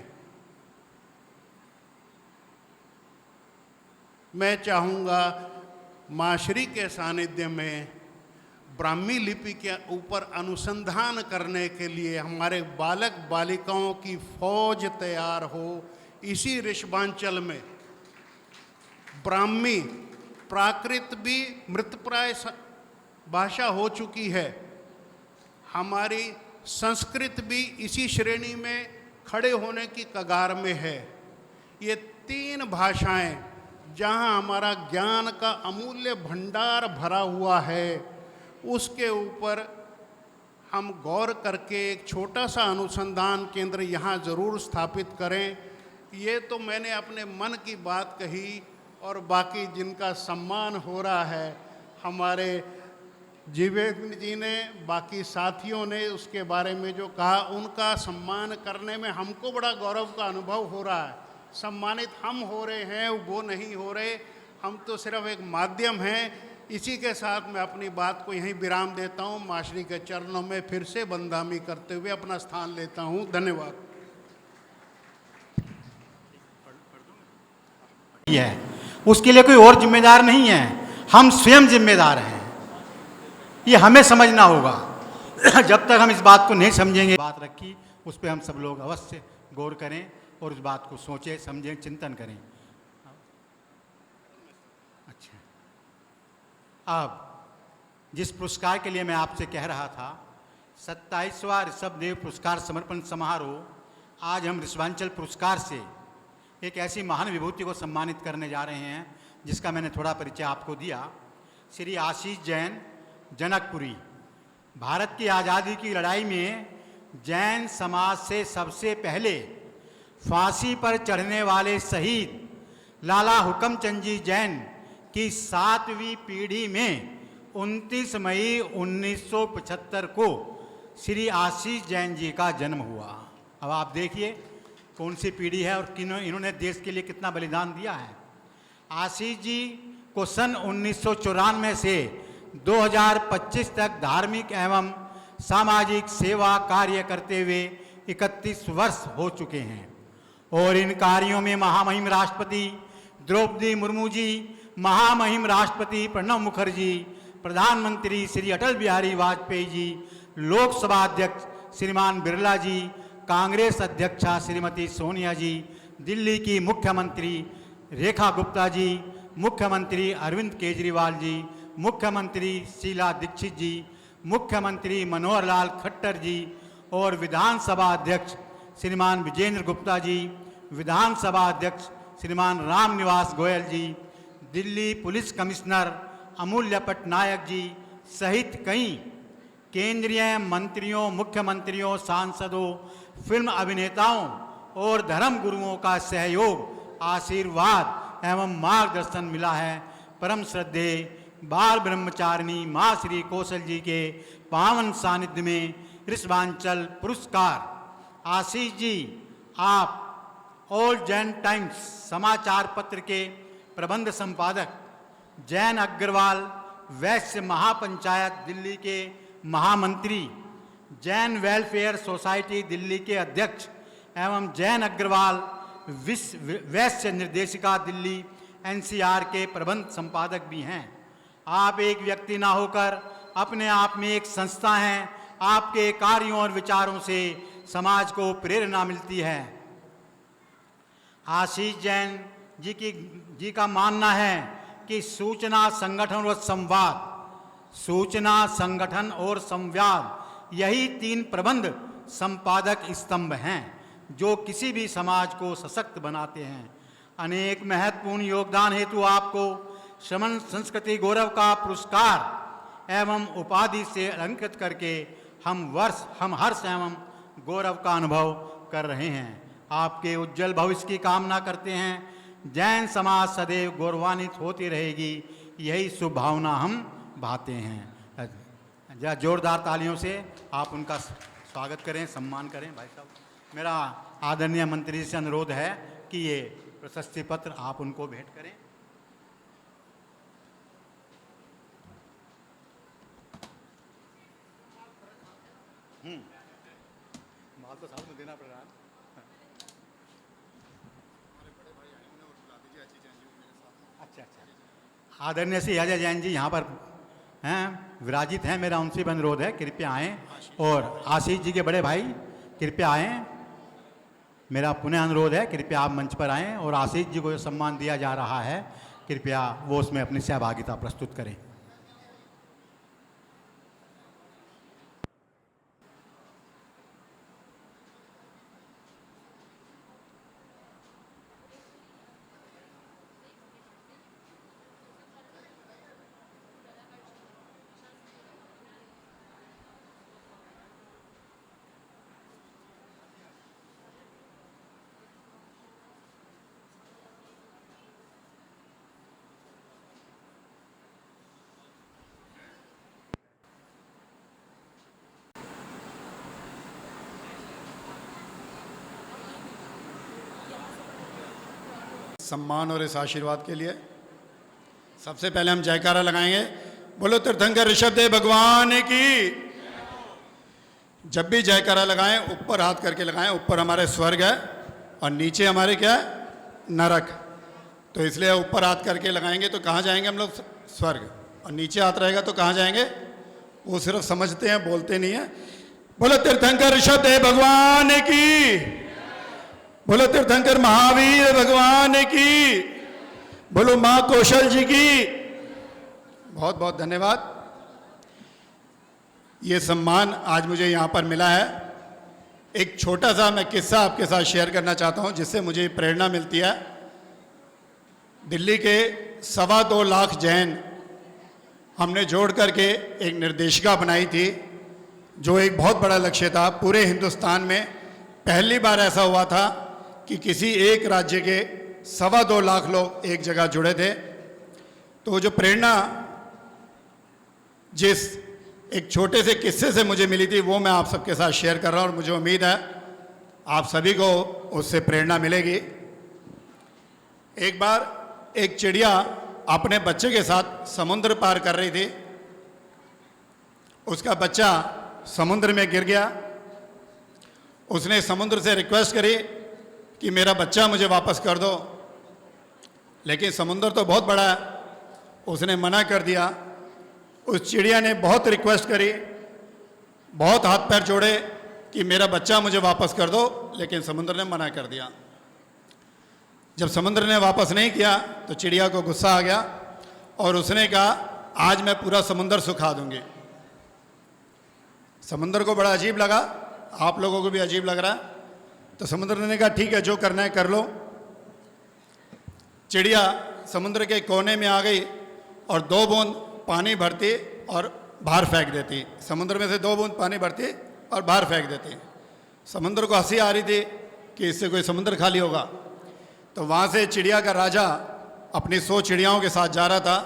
मैं चाहूँगा माशरी के सानिध्य में ब्राह्मी लिपि के ऊपर अनुसंधान करने के लिए हमारे बालक बालिकाओं की फौज तैयार हो। इसी ऋषभांचल में ब्राह्मी प्राकृत भी मृतप्राय भाषा हो चुकी है। हमारी संस्कृत भी इसी श्रेणी में खड़े होने की कगार में है। ये 3 भाषाएं जहां हमारा ज्ञान का अमूल्य भंडार भरा हुआ है, उसके ऊपर हम गौर करके एक छोटा सा अनुसंधान केंद्र यहाँ ज़रूर स्थापित करें। ये तो मैंने अपने मन की बात कही, और बाकी जिनका सम्मान हो रहा है, हमारे जीवेंद्र जी ने, बाकी साथियों ने उसके बारे में जो कहा, उनका सम्मान करने में हमको बड़ा गौरव का अनुभव हो रहा है। सम्मानित हम हो रहे हैं, वो नहीं हो रहे। हम तो सिर्फ एक माध्यम हैं। इसी के साथ मैं अपनी बात को यहीं विराम देता हूँ। माशरी के चरणों में फिर से बंदामी करते हुए अपना स्थान लेता हूँ। धन्यवाद। उसके लिए कोई और जिम्मेदार नहीं है, हम स्वयं जिम्मेदार हैं। ये हमें समझना होगा। जब तक हम इस बात को नहीं समझेंगे, बात रखी उस पर हम सब लोग अवश्य गौर करें और उस बात को सोचें, समझें, चिंतन करें। अच्छा, अब जिस पुरस्कार के लिए मैं आपसे कह रहा था, 27वां ऋषभदेव पुरस्कार समर्पण समारोह, आज हम ऋषभांचल पुरस्कार से एक ऐसी महान विभूति को सम्मानित करने जा रहे हैं जिसका मैंने थोड़ा परिचय आपको दिया। श्री आशीष जैन, जनकपुरी। भारत की आज़ादी की लड़ाई में जैन समाज से सबसे पहले फांसी पर चढ़ने वाले शहीद लाला हुकमचंद जी जैन की 7वीं पीढ़ी में 29 मई 1975 को श्री आशीष जैन जी का जन्म हुआ। अब आप देखिए कौन सी पीढ़ी है और इन्होंने देश के लिए कितना बलिदान दिया है। आशीष जी को सन 1994 से 2025 तक धार्मिक एवं सामाजिक सेवा कार्य करते हुए 31 वर्ष हो चुके हैं और इन कार्यों में महामहिम राष्ट्रपति द्रौपदी मुर्मू जी, महामहिम राष्ट्रपति प्रणब मुखर्जी, प्रधानमंत्री श्री अटल बिहारी वाजपेयी जी, लोकसभा अध्यक्ष श्रीमान बिरला जी, कांग्रेस अध्यक्षा श्रीमती सोनिया जी, दिल्ली की मुख्यमंत्री रेखा गुप्ता जी, मुख्यमंत्री अरविंद केजरीवाल जी, मुख्यमंत्री शीला दीक्षित जी, मुख्यमंत्री मनोहर लाल खट्टर जी और विधानसभा अध्यक्ष श्रीमान विजेंद्र गुप्ता जी, विधानसभा अध्यक्ष श्रीमान राम निवास गोयल जी, दिल्ली पुलिस कमिश्नर अमूल्य पटनायक जी सहित कई केंद्रीय मंत्रियों, मुख्यमंत्रियों, सांसदों, फिल्म अभिनेताओं और धर्म गुरुओं का सहयोग, आशीर्वाद एवं मार्गदर्शन मिला है। परम श्रद्धेय बाल ब्रह्मचारिणी माँ श्री कौशल जी के पावन सानिध्य में ऋषभांचल पुरस्कार आशीष जी, आप ऑल जैन टाइम्स समाचार पत्र के प्रबंध संपादक, जैन अग्रवाल वैश्य महापंचायत दिल्ली के महामंत्री, जैन वेलफेयर सोसाइटी दिल्ली के अध्यक्ष एवं जैन अग्रवाल वैश्य निर्देशिका दिल्ली NCR के प्रबंध संपादक भी हैं। आप एक व्यक्ति ना होकर अपने आप में एक संस्था हैं। आपके कार्यों और विचारों से समाज को प्रेरणा मिलती है। आशीष जैन जी का मानना है कि सूचना संगठन और संवाद यही 3 प्रबंध संपादक स्तंभ हैं जो किसी भी समाज को सशक्त बनाते हैं। अनेक महत्वपूर्ण योगदान हेतु आपको श्रमण संस्कृति गौरव का पुरस्कार एवं उपाधि से अलंकृत करके हम हर्ष एवं गौरव का अनुभव कर रहे हैं। आपके उज्जवल भविष्य की कामना करते हैं। जैन समाज सदैव गौरवान्वित होती रहेगी, यही शुभ भावना हम भाते हैं। जरा जोरदार तालियों से आप उनका स्वागत करें, सम्मान करें। भाई साहब, मेरा आदरणीय मंत्री से अनुरोध है कि ये प्रशस्ति पत्र आप उनको भेंट करें। माल तो साहब को देना पड़ रहा है। अच्छा। आदरणीय श्री अजय जैन जी यहाँ पर हैं, विराजित हैं। मेरा उनसे भी अनुरोध है कृपया आएँ और आशीष जी के बड़े भाई कृपया आएँ। मेरा पुनः अनुरोध है कृपया आप मंच पर आएँ और आशीष जी को जो सम्मान दिया जा रहा है कृपया वो उसमें अपनी सहभागिता प्रस्तुत करें। सम्मान और इस आशीर्वाद के लिए सबसे पहले हम जयकारा लगाएंगे। बोलो तीर्थंकर ऋषभदेव भगवान की। जब भी जयकारा लगाएं ऊपर हाथ करके लगाएं। ऊपर हमारे स्वर्ग है और नीचे हमारे क्या है, नरक। तो इसलिए ऊपर हाथ करके लगाएंगे तो कहाँ जाएंगे हम लोग, स्वर्ग। और नीचे हाथ रहेगा तो कहाँ जाएंगे, वो सिर्फ समझते हैं, बोलते नहीं है। बोलो तीर्थंकर ऋषभदेव भगवान की। बोलो तीर्थंकर महावीर भगवान की। बोलो माँ कौशल जी की। बहुत बहुत धन्यवाद। ये सम्मान आज मुझे यहाँ पर मिला है। एक छोटा सा मैं किस्सा आपके साथ शेयर करना चाहता हूँ जिससे मुझे प्रेरणा मिलती है। दिल्ली के 2.25 लाख जैन हमने जोड़ करके एक निर्देशिका बनाई थी जो एक बहुत बड़ा लक्ष्य था। पूरे हिंदुस्तान में पहली बार ऐसा हुआ था कि किसी एक राज्य के 2.25 लाख लोग एक जगह जुड़े थे। तो वो जो प्रेरणा जिस एक छोटे से किस्से से मुझे मिली थी, वो मैं आप सबके साथ शेयर कर रहा हूँ और मुझे उम्मीद है आप सभी को उससे प्रेरणा मिलेगी। एक बार एक चिड़िया अपने बच्चे के साथ समुद्र पार कर रही थी। उसका बच्चा समुद्र में गिर गया। उसने समुद्र से रिक्वेस्ट करी कि मेरा बच्चा मुझे वापस कर दो, लेकिन समुद्र तो बहुत बड़ा है, उसने मना कर दिया। उस चिड़िया ने बहुत रिक्वेस्ट करी, बहुत हाथ पैर जोड़े कि मेरा बच्चा मुझे वापस कर दो, लेकिन समुद्र ने मना कर दिया। जब समुद्र ने वापस नहीं किया तो चिड़िया को गुस्सा आ गया और उसने कहा आज मैं पूरा समुद्र सुखा दूंगी। समुद्र को बड़ा अजीब लगा, आप लोगों को भी अजीब लग रहा है, तो समुद्र ने कहा ठीक है जो करना है कर लो। चिड़िया समुद्र के कोने में आ गई और 2 बूंद पानी भरती और बाहर फेंक देती। समुद्र में से 2 बूंद पानी भरती और बाहर फेंक देती। समुद्र को हंसी आ रही थी कि इससे कोई समुद्र खाली होगा। तो वहाँ से चिड़िया का राजा अपनी 100 चिड़ियाओं के साथ जा रहा था।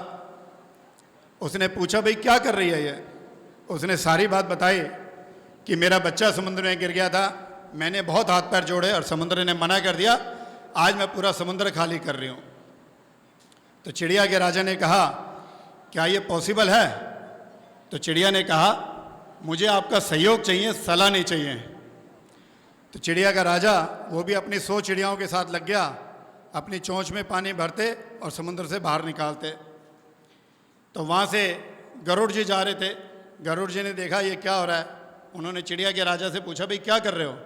उसने पूछा भाई क्या कर रही है ये? उसने सारी बात बताई कि मेरा बच्चा समुद्र में गिर गया था, मैंने बहुत हाथ पैर जोड़े और समुद्र ने मना कर दिया, आज मैं पूरा समुद्र खाली कर रही हूँ। तो चिड़िया के राजा ने कहा क्या ये पॉसिबल है? तो चिड़िया ने कहा मुझे आपका सहयोग चाहिए, सलाह नहीं चाहिए। तो चिड़िया का राजा वो भी अपनी 100 चिड़ियाओं के साथ लग गया, अपनी चोंच में पानी भरते और समुद्र से बाहर निकालते। तो वहाँ से गरुड़ जी जा रहे थे। गरुड़ जी ने देखा ये क्या हो रहा है। उन्होंने चिड़िया के राजा से पूछा भाई क्या कर रहे हो?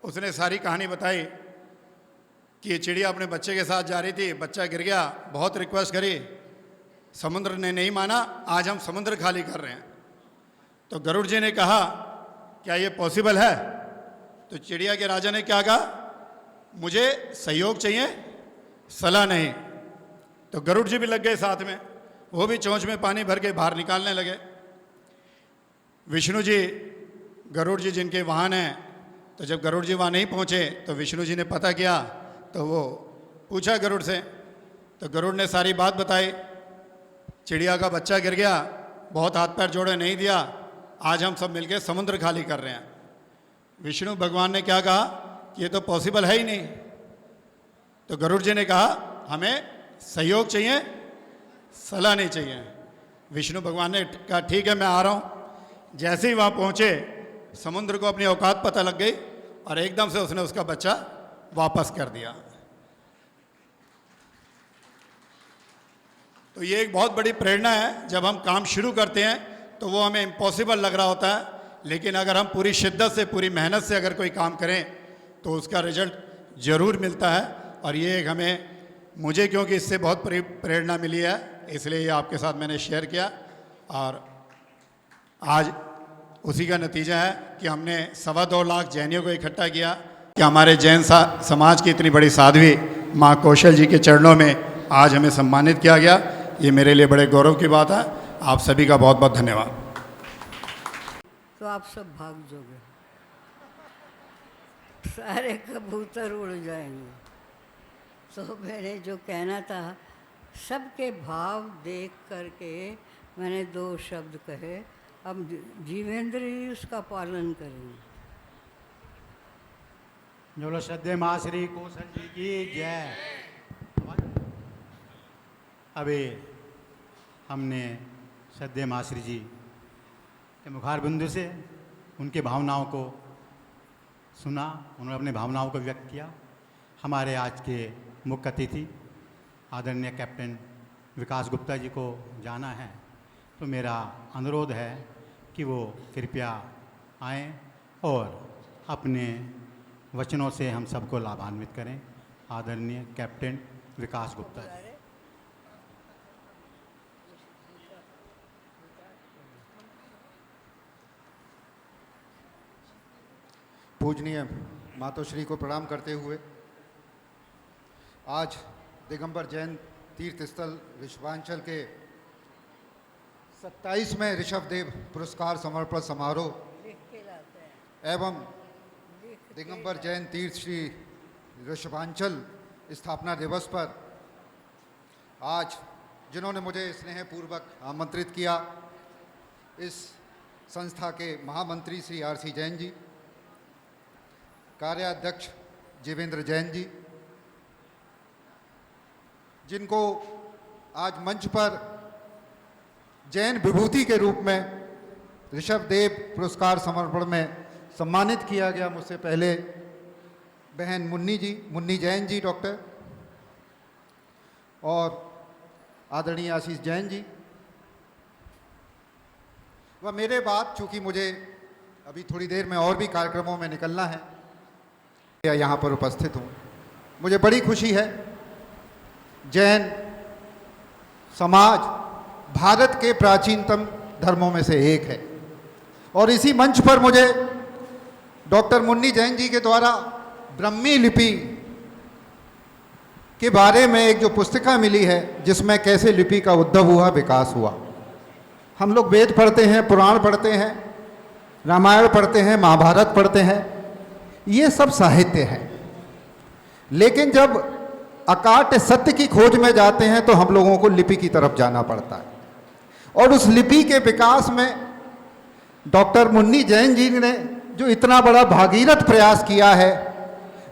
उसने सारी कहानी बताई कि ये चिड़िया अपने बच्चे के साथ जा रही थी, बच्चा गिर गया, बहुत रिक्वेस्ट करी, समुद्र ने नहीं माना, आज हम समुद्र खाली कर रहे हैं। तो गरुड़ जी ने कहा क्या ये पॉसिबल है? तो चिड़िया के राजा ने क्या कहा मुझे सहयोग चाहिए, सलाह नहीं। तो गरुड़ जी भी लग गए साथ में, वो भी चोंच में पानी भर के बाहर निकालने लगे। विष्णु जी, गरुड़ जी जिनके वाहन हैं, तो जब गरुड़ जी वहाँ नहीं पहुँचे तो विष्णु जी ने पता किया, तो वो पूछा गरुड़ से। तो गरुड़ ने सारी बात बताई, चिड़िया का बच्चा गिर गया, बहुत हाथ पैर जोड़े, नहीं दिया, आज हम सब मिलके समुद्र खाली कर रहे हैं। विष्णु भगवान ने क्या कहा कि ये तो पॉसिबल है ही नहीं। तो गरुड़ जी ने कहा हमें सहयोग चाहिए, सलाह नहीं चाहिए। विष्णु भगवान ने कहा ठीक है मैं आ रहा हूँ। जैसे ही वहाँ पहुँचे समुद्र को अपनी औकात पता लग गई और एकदम से उसने उसका बच्चा वापस कर दिया। तो ये एक बहुत बड़ी प्रेरणा है। जब हम काम शुरू करते हैं तो वो हमें इम्पॉसिबल लग रहा होता है, लेकिन अगर हम पूरी शिद्दत से, पूरी मेहनत से अगर कोई काम करें तो उसका रिजल्ट ज़रूर मिलता है। और ये एक मुझे क्योंकि इससे बहुत प्रेरणा मिली है, इसलिए ये आपके साथ मैंने शेयर किया। और आज उसी का नतीजा है कि हमने 2.25 लाख जैनियों को इकट्ठा किया कि हमारे जैन समाज की इतनी बड़ी साध्वी माँ कौशल जी के चरणों में आज हमें सम्मानित किया गया। ये मेरे लिए बड़े गौरव की बात है। आप सभी का बहुत बहुत धन्यवाद। तो आप सब भाग जाओगे, सारे कबूतर उड़ जाएंगे। तो मैंने जो कहना था, सबके भाव देख करके मैंने 2 शब्द कहे। अब जीवेंद्र जी उसका पालन करेंगे। बोलो श्रद्धेय माँ श्री कौशल जी की जय। अभी हमने श्रद्धेय माँ श्री जी के मुखार बिंदु से उनके भावनाओं को सुना, उन्होंने अपनी भावनाओं को व्यक्त किया। हमारे आज के मुख्य अतिथि आदरणीय कैप्टन विकास गुप्ता जी को जाना है, तो मेरा अनुरोध है कि वो कृपया आएं और अपने वचनों से हम सबको लाभान्वित करें। आदरणीय कैप्टन विकास गुप्ता जी। पूजनीय मातोश्री को प्रणाम करते हुए आज दिगंबर जैन तीर्थ स्थल ऋषभांचल के 27वें ऋषभदेव पुरस्कार समर्पण समारोह एवं दिगंबर जैन तीर्थ श्री ऋषभांचल स्थापना दिवस पर आज जिन्होंने मुझे स्नेहपूर्वक आमंत्रित किया, इस संस्था के महामंत्री श्री आर.सी. जैन जी, कार्याध्यक्ष जीवेंद्र जैन जी, जिनको आज मंच पर जैन विभूति के रूप में ऋषभदेव पुरस्कार समर्पण में सम्मानित किया गया। मुझसे पहले बहन मुन्नी जैन जी डॉक्टर, और आदरणीय आशीष जैन जी, वह मेरे बाद चूँकि मुझे अभी थोड़ी देर में और भी कार्यक्रमों में निकलना है, यहाँ पर उपस्थित हूँ। मुझे बड़ी खुशी है। जैन समाज भारत के प्राचीनतम धर्मों में से एक है, और इसी मंच पर मुझे डॉक्टर मुन्नी जैन जी के द्वारा ब्रह्मी लिपि के बारे में एक जो पुस्तिका मिली है, जिसमें कैसे लिपि का उद्भव हुआ, विकास हुआ। हम लोग वेद पढ़ते हैं, पुराण पढ़ते हैं, रामायण पढ़ते हैं, महाभारत पढ़ते हैं, ये सब साहित्य है। लेकिन जब अकाट्य सत्य की खोज में जाते हैं तो हम लोगों को लिपि की तरफ जाना पड़ता है, और उस लिपि के विकास में डॉक्टर मुन्नी जैन जी ने जो इतना बड़ा भागीरथ प्रयास किया है,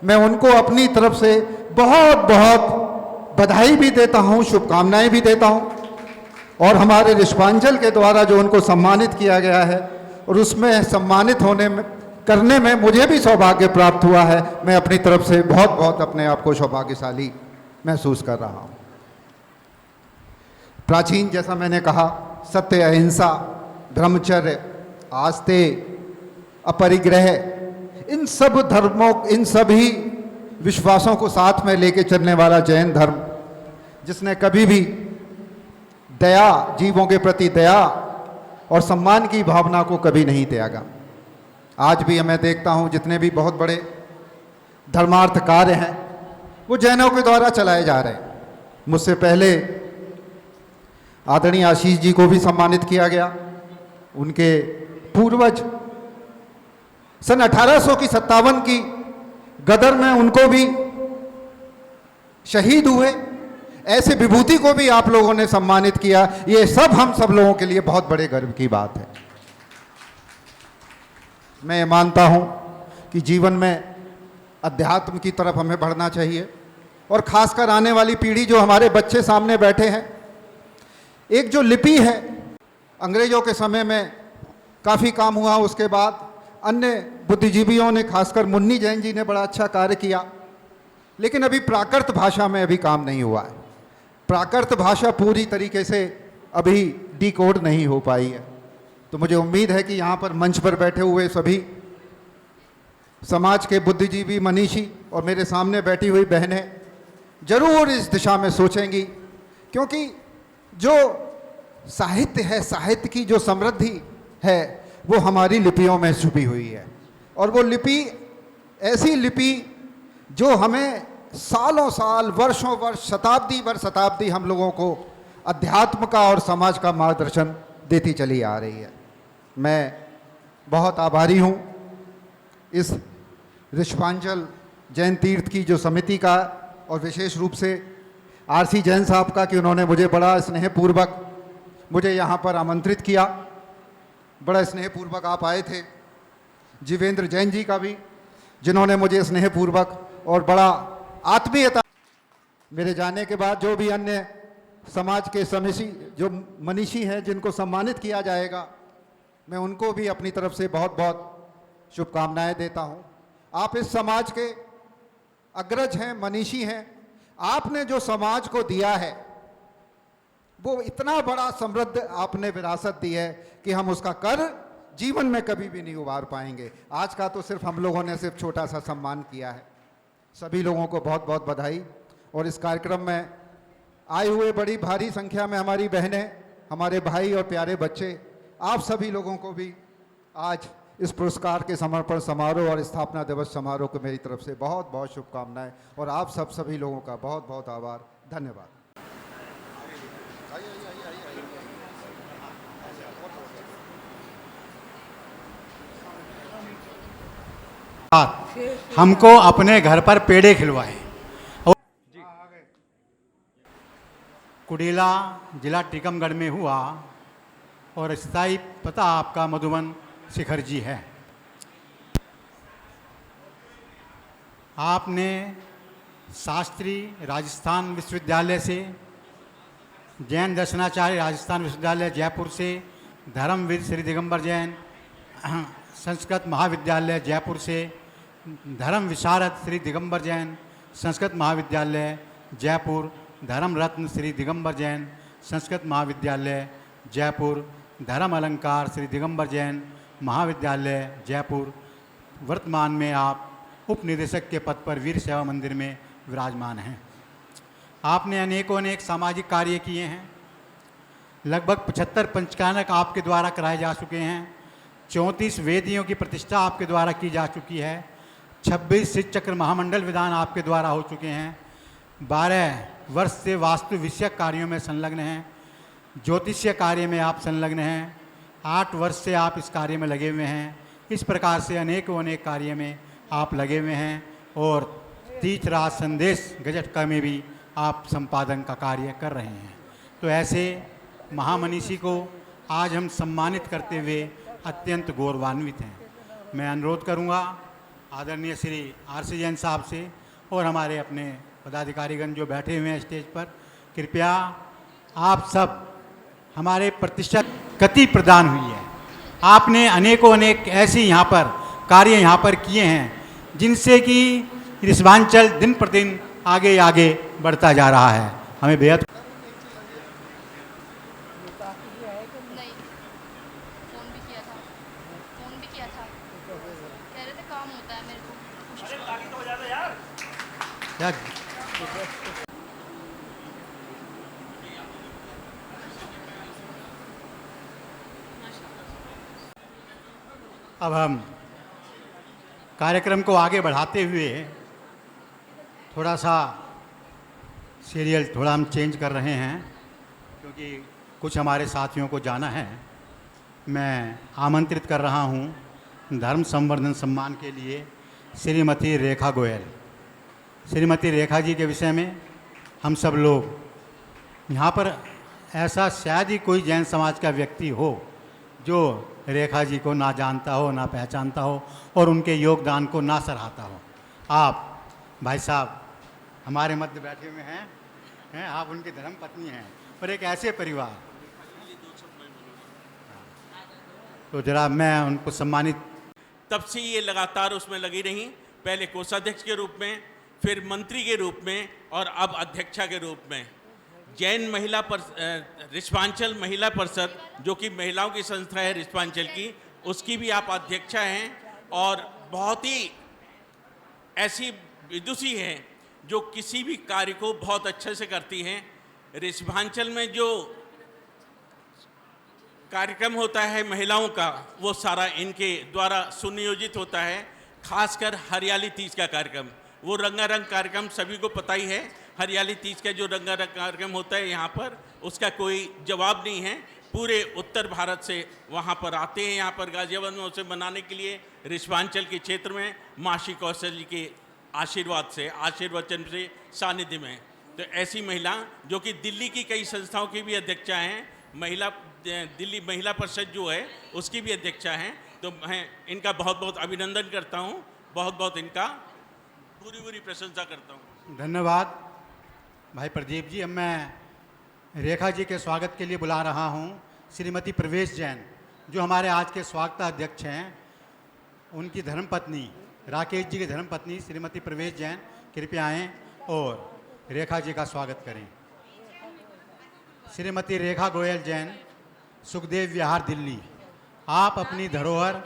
मैं उनको अपनी तरफ से बहुत बहुत बधाई भी देता हूँ, शुभकामनाएं भी देता हूँ। और हमारे ऋषभांचल के द्वारा जो उनको सम्मानित किया गया है, और उसमें सम्मानित करने में मुझे भी सौभाग्य प्राप्त हुआ है, मैं अपनी तरफ से बहुत बहुत अपने आप को सौभाग्यशाली महसूस कर रहा हूँ। प्राचीन, जैसा मैंने कहा, सत्य, अहिंसा, ब्रह्मचर्य, आस्ते, अपरिग्रह, इन सब धर्मों, इन सभी विश्वासों को साथ में लेके चलने वाला जैन धर्म, जिसने कभी भी दया, जीवों के प्रति दया और सम्मान की भावना को कभी नहीं त्यागा। आज भी मैं देखता हूँ जितने भी बहुत बड़े धर्मार्थ कार्य हैं, वो जैनों के द्वारा चलाए जा रहे हैं। मुझसे पहले आदरणीय आशीष जी को भी सम्मानित किया गया। उनके पूर्वज सन 1857 की गदर में उनको भी शहीद हुए। ऐसे विभूति को भी आप लोगों ने सम्मानित किया। ये सब हम सब लोगों के लिए बहुत बड़े गर्व की बात है। मैं मानता हूँ कि जीवन में अध्यात्म की तरफ हमें बढ़ना चाहिए, और ख़ासकर आने वाली पीढ़ी, जो हमारे बच्चे सामने बैठे हैं। एक जो लिपि है, अंग्रेज़ों के समय में काफ़ी काम हुआ, उसके बाद अन्य बुद्धिजीवियों ने, खासकर मुन्नी जैन जी ने बड़ा अच्छा कार्य किया, लेकिन अभी प्राकृत भाषा में अभी काम नहीं हुआ है। प्राकृत भाषा पूरी तरीके से अभी डिकोड नहीं हो पाई है। तो मुझे उम्मीद है कि यहाँ पर मंच पर बैठे हुए सभी समाज के बुद्धिजीवी, मनीषी और मेरे सामने बैठी हुई बहनें जरूर इस दिशा में सोचेंगी, क्योंकि जो साहित्य है, साहित्य की जो समृद्धि है, वो हमारी लिपियों में छुपी हुई है। और वो लिपि ऐसी लिपि जो हमें सालों साल, वर्षों वर्ष, शताब्दी भर शताब्दी हम लोगों को अध्यात्म का और समाज का मार्गदर्शन देती चली आ रही है। मैं बहुत आभारी हूँ इस ऋषभांचल जैन तीर्थ की जो समिति का, और विशेष रूप से आर.सी. जैन साहब का, कि उन्होंने मुझे बड़ा स्नेहपूर्वक मुझे यहाँ पर आमंत्रित किया। बड़ा स्नेहपूर्वक आप आए थे। जीवेंद्र जैन जी का भी, जिन्होंने मुझे स्नेहपूर्वक और बड़ा आत्मीयता, मेरे जाने के बाद जो भी अन्य समाज के जो मनीषी हैं जिनको सम्मानित किया जाएगा, मैं उनको भी अपनी तरफ से बहुत बहुत शुभकामनाएं देता हूं। आप इस समाज के अग्रज हैं, मनीषी हैं। आपने जो समाज को दिया है, वो इतना बड़ा समृद्ध आपने विरासत दी है कि हम उसका कर जीवन में कभी भी नहीं उबार पाएंगे। आज का तो सिर्फ हम लोगों ने सिर्फ छोटा सा सम्मान किया है। सभी लोगों को बहुत बहुत बधाई। और इस कार्यक्रम में आए हुए बड़ी भारी संख्या में हमारी बहनें, हमारे भाई और प्यारे बच्चे, आप सभी लोगों को भी आज इस पुरस्कार के समर्पण समारोह और स्थापना दिवस समारोह को मेरी तरफ से बहुत बहुत शुभकामनाएं, और आप सभी लोगों का बहुत बहुत आभार, धन्यवाद। साथ हमको अपने घर पर पेड़े खिलवाए। कुड़ीला जिला टीकमगढ़ में हुआ और स्थायी पता आपका मधुबन शिखर जी है। आपने शास्त्री राजस्थान विश्वविद्यालय से, जैन दर्शनाचार्य राजस्थान विश्वविद्यालय जयपुर से, धर्मविद श्री दिगंबर जैन संस्कृत महाविद्यालय जयपुर से, धर्म विशारद श्री दिगंबर जैन संस्कृत महाविद्यालय जयपुर, धर्म रत्न श्री दिगंबर जैन संस्कृत महाविद्यालय जयपुर, धर्म अलंकार श्री दिगंबर जैन महाविद्यालय जयपुर। वर्तमान में आप उप निदेशक के पद पर वीर सेवा मंदिर में विराजमान हैं। आपने अनेक सामाजिक कार्य किए हैं। लगभग 75 पंचकानक आपके द्वारा कराए जा चुके हैं। 34 वेदियों की प्रतिष्ठा आपके द्वारा की जा चुकी है। 26 शिव चक्र महामंडल विधान आपके द्वारा हो चुके हैं। 12 वर्ष से वास्तु विषयक कार्यों में संलग्न हैं। ज्योतिषीय कार्य में आप संलग्न हैं। 8 वर्ष से आप इस कार्य में लगे हुए हैं। इस प्रकार से अनेक कार्य में आप लगे हुए हैं और तीर्थराज संदेश गजट का में भी आप संपादन का कार्य कर रहे हैं। तो ऐसे महामनीषी को आज हम सम्मानित करते हुए अत्यंत गौरवान्वित हैं। मैं अनुरोध करूंगा आदरणीय श्री आर.सी. जैन साहब से और हमारे अपने पदाधिकारीगण जो बैठे हुए हैं स्टेज पर, कृपया आप सब हमारे प्रतिष्ठा गति प्रदान हुई है। आपने अनेक ऐसी यहाँ पर कार्य यहाँ पर किए हैं जिनसे कि ऋष्भांचल दिन प्रतिदिन आगे बढ़ता जा रहा है। हमें बेहद नहीं, फोन भी किया था, कह रहे थे काम होता है मेरे को। अब हम कार्यक्रम को आगे बढ़ाते हुए थोड़ा सा सीरियल थोड़ा हम चेंज कर रहे हैं क्योंकि कुछ हमारे साथियों को जाना है। मैं आमंत्रित कर रहा हूं धर्म संवर्धन सम्मान के लिए श्रीमती रेखा गोयल। श्रीमती रेखा जी के विषय में हम सब लोग यहाँ पर ऐसा शायद ही कोई जैन समाज का व्यक्ति हो जो रेखा जी को ना जानता हो, ना पहचानता हो और उनके योगदान को ना सराहता हो। आप भाई साहब हमारे मध्य बैठे हुए हैं, आप उनकी धर्म पत्नी हैं और एक ऐसे परिवार, तो जरा मैं उनको सम्मानित। तब से ये लगातार उसमें लगी रही, पहले कोषाध्यक्ष के रूप में, फिर मंत्री के रूप में और अब अध्यक्षा के रूप में। जैन महिला ऋष्भांचल महिला परिषद जो कि महिलाओं की संस्था है ऋष्भांचल की, उसकी भी आप अध्यक्षा हैं और बहुत ही ऐसी विदुषी हैं जो किसी भी कार्य को बहुत अच्छे से करती हैं। ऋष्भांचल में जो कार्यक्रम होता है महिलाओं का वो सारा इनके द्वारा सुनियोजित होता है। खासकर हरियाली तीज का कार्यक्रम, वो रंगारंग कार्यक्रम सभी को पता ही है। हरियाली तीज का जो रंगारंग कार्यक्रम होता है यहाँ पर, उसका कोई जवाब नहीं है। पूरे उत्तर भारत से वहाँ पर आते हैं, यहाँ पर गाजियाबाद में उसे मनाने के लिए। ऋष्भांचल के क्षेत्र में माशी कौशल जी के आशीर्वाद से, आशीर्वचन से, सानिध्य में, तो ऐसी महिला जो कि दिल्ली की कई संस्थाओं की भी अध्यक्षा हैं, दिल्ली महिला परिषद जो है उसकी भी अध्यक्षा हैं। तो मैं इनका बहुत बहुत अभिनंदन करता हूँ, बहुत बहुत इनका पूरी प्रशंसा करता हूँ। धन्यवाद भाई प्रदीप जी। अब मैं रेखा जी के स्वागत के लिए बुला रहा हूँ श्रीमती प्रवेश जैन जो हमारे आज के स्वागत अध्यक्ष हैं। उनकी धर्मपत्नी राकेश जी की धर्मपत्नी श्रीमती प्रवेश जैन कृपया आएँ और रेखा जी का स्वागत करें। श्रीमती रेखा गोयल जैन, सुखदेव विहार दिल्ली। आप अपनी धरोहर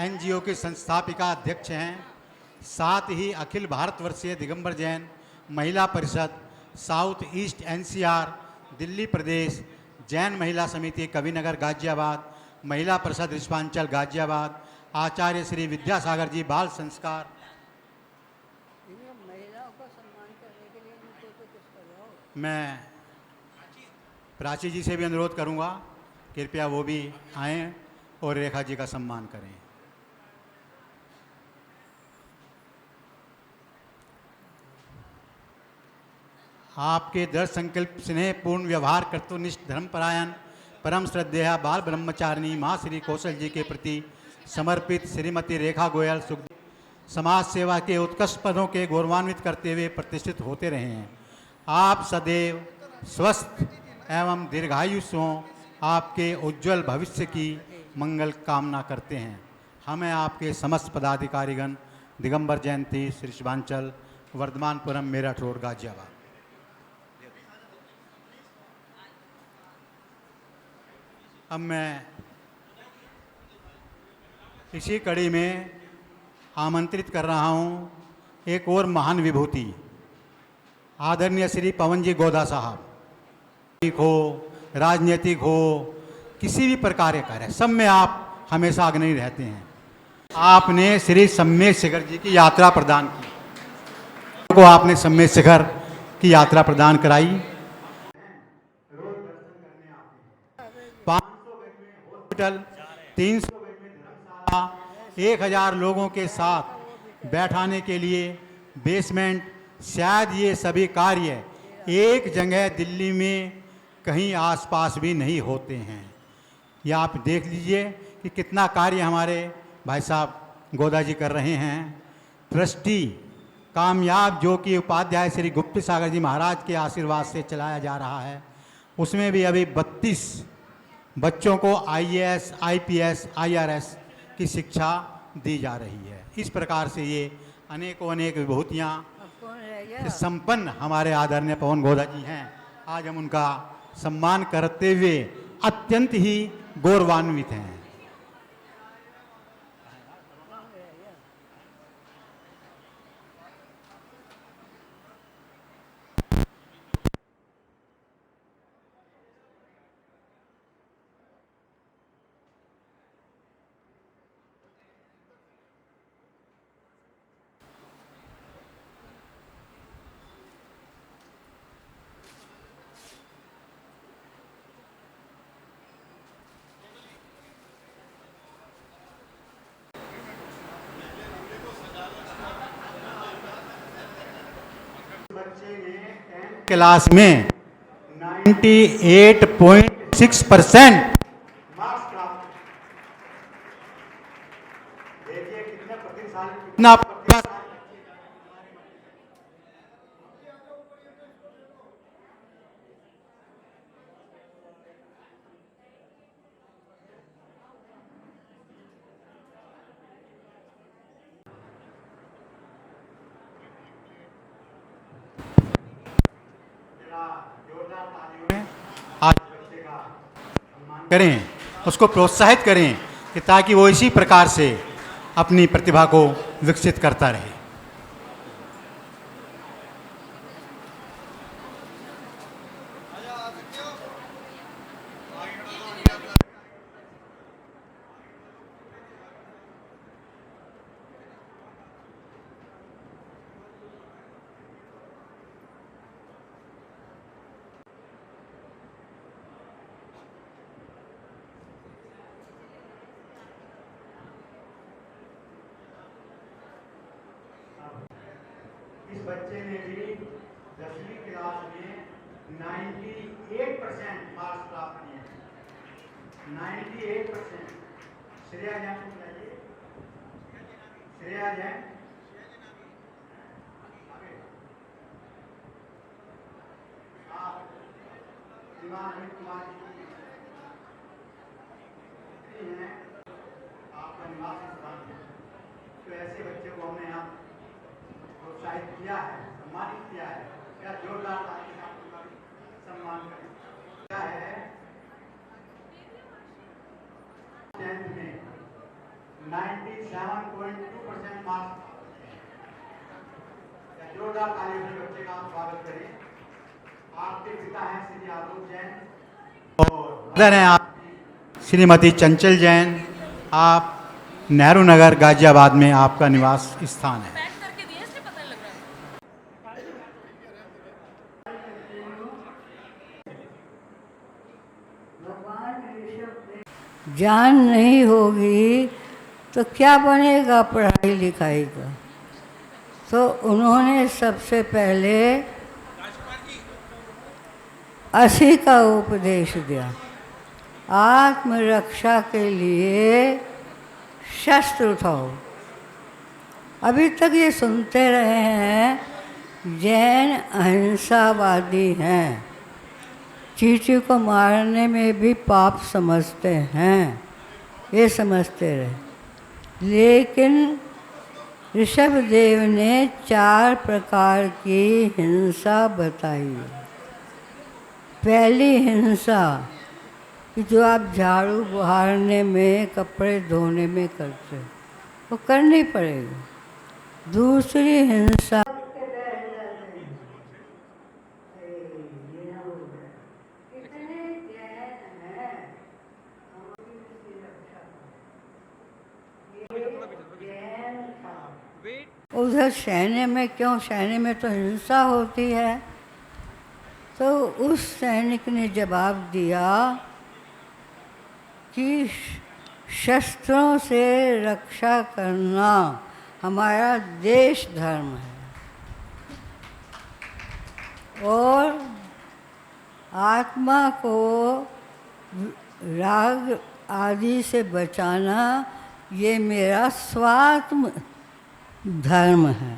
एनजीओ की संस्थापिका अध्यक्ष हैं, साथ ही अखिल भारतवर्षीय दिगंबर जैन महिला परिषद साउथ ईस्ट एनसीआर दिल्ली प्रदेश, जैन महिला समिति कविनगर गाजियाबाद, महिला परिषद ऋष्भांचल गाजियाबाद, आचार्य श्री विद्यासागर जी बाल संस्कार। महिलाओं को सम्मान करने के लिए इनको तो कुछ करवाओ। मैं प्राची जी से भी अनुरोध करूंगा कृपया वो भी आएँ और रेखा जी का सम्मान करें। आपके दृढ़ संकल्प स्नेह पूर्ण व्यवहार कर्तव्यनिष्ठ धर्मपरायण परम श्रद्धेया बाल ब्रह्मचारिणी माँ श्री कौशल जी के प्रति समर्पित श्रीमती रेखा गोयल सुखदेव समाज सेवा के उत्कृष्ट पदों के गौरवान्वित करते हुए प्रतिष्ठित होते रहे हैं। आप सदैव स्वस्थ एवं दीर्घायुष हों, आपके उज्जवल भविष्य की मंगल कामना करते हैं। हमें आपके समस्त पदाधिकारीगण दिगंबर जयंती श्री शिवांचल वर्धमानपुरम मेरठ रोड गाजियाबाद। अब मैं इसी कड़ी में आमंत्रित कर रहा हूँ एक और महान विभूति आदरणीय श्री पवन जी गोदा साहब। हो राजनीतिक हो किसी भी प्रकार का कार्य सब में आप हमेशा अग्रणी रहते हैं। आपने श्री सम्मेद शिखर जी की यात्रा प्रदान की, को आपने सम्मेद शिखर की यात्रा प्रदान कराई। 500 बेड में हॉस्पिटल, 300 बेड में धर्मशाला, 1000 लोगों के साथ बैठाने के लिए बेसमेंट, शायद ये सभी कार्य एक जगह दिल्ली में कहीं आसपास भी नहीं होते हैं। या आप देख लीजिए कि कितना कार्य हमारे भाई साहब गोदा जी कर रहे हैं। ट्रस्टी कामयाब जो कि उपाध्याय श्री गुप्त सागर जी महाराज के आशीर्वाद से चलाया जा रहा है, उसमें भी अभी 32 बच्चों को IAS, IPS, IRS की शिक्षा दी जा रही है। इस प्रकार से ये अनेकों अनेक विभूतियाँ से संपन्न हमारे आदरणीय पवन गोदा जी हैं। आज हम उनका सम्मान करते हुए अत्यंत ही गौरवान्वित हैं। क्लास में 98.6% मार्क्स प्राप्त। देखिए कितने प्रतिभाशाली, कितना प्रतिभाशाली। आज बच्चे का सम्मान करें, उसको प्रोत्साहित करें कि ताकि वो इसी प्रकार से अपनी प्रतिभा को विकसित करता रहे। इस बच्चे ने भी 10वीं क्लास में 98% मार्क्स प्राप्त किए हैं। 98%। श्रेया जैन को बुलाइए। श्रेया जैन। आप श्रीमान अमित कुमार जी हैं, आपका निवास स्थान है। तो ऐसे बच्चे को हमने यहाँ प्रोत्साहित किया है, सम्मानित किया है। क्या जोरदार ताली से आप उनका सम्मान करें। क्या है 10th में 97.2% मार्क्स। जोरदार ताली से बच्चे का आप स्वागत करें। आपके पिता हैं श्री आलोक जैन और मदर हैं आप श्रीमती चंचल जैन। आप नेहरू नगर गाजियाबाद में आपका निवास स्थान है। जान नहीं होगी तो क्या बनेगा पढ़ाई लिखाई का। तो उन्होंने सबसे पहले असी का उपदेश दिया। आत्मरक्षा के लिए शस्त्र उठाओ। अभी तक ये सुनते रहे हैं जैन अहिंसावादी हैं, चींटी को मारने में भी पाप समझते हैं, ये समझते रहे। लेकिन ऋषभदेव ने 4 प्रकार की हिंसा बताई। पहली हिंसा कि जो आप झाड़ू बहारने में, कपड़े धोने में करते हो, वो करनी पड़ेगी। दूसरी हिंसा उधर सैन्य में क्यों, सैन्य में तो हिंसा होती है। तो उस सैनिक ने जवाब दिया कि शस्त्रों से रक्षा करना हमारा देश धर्म है और आत्मा को राग आदि से बचाना ये मेरा स्वात्म धर्म है।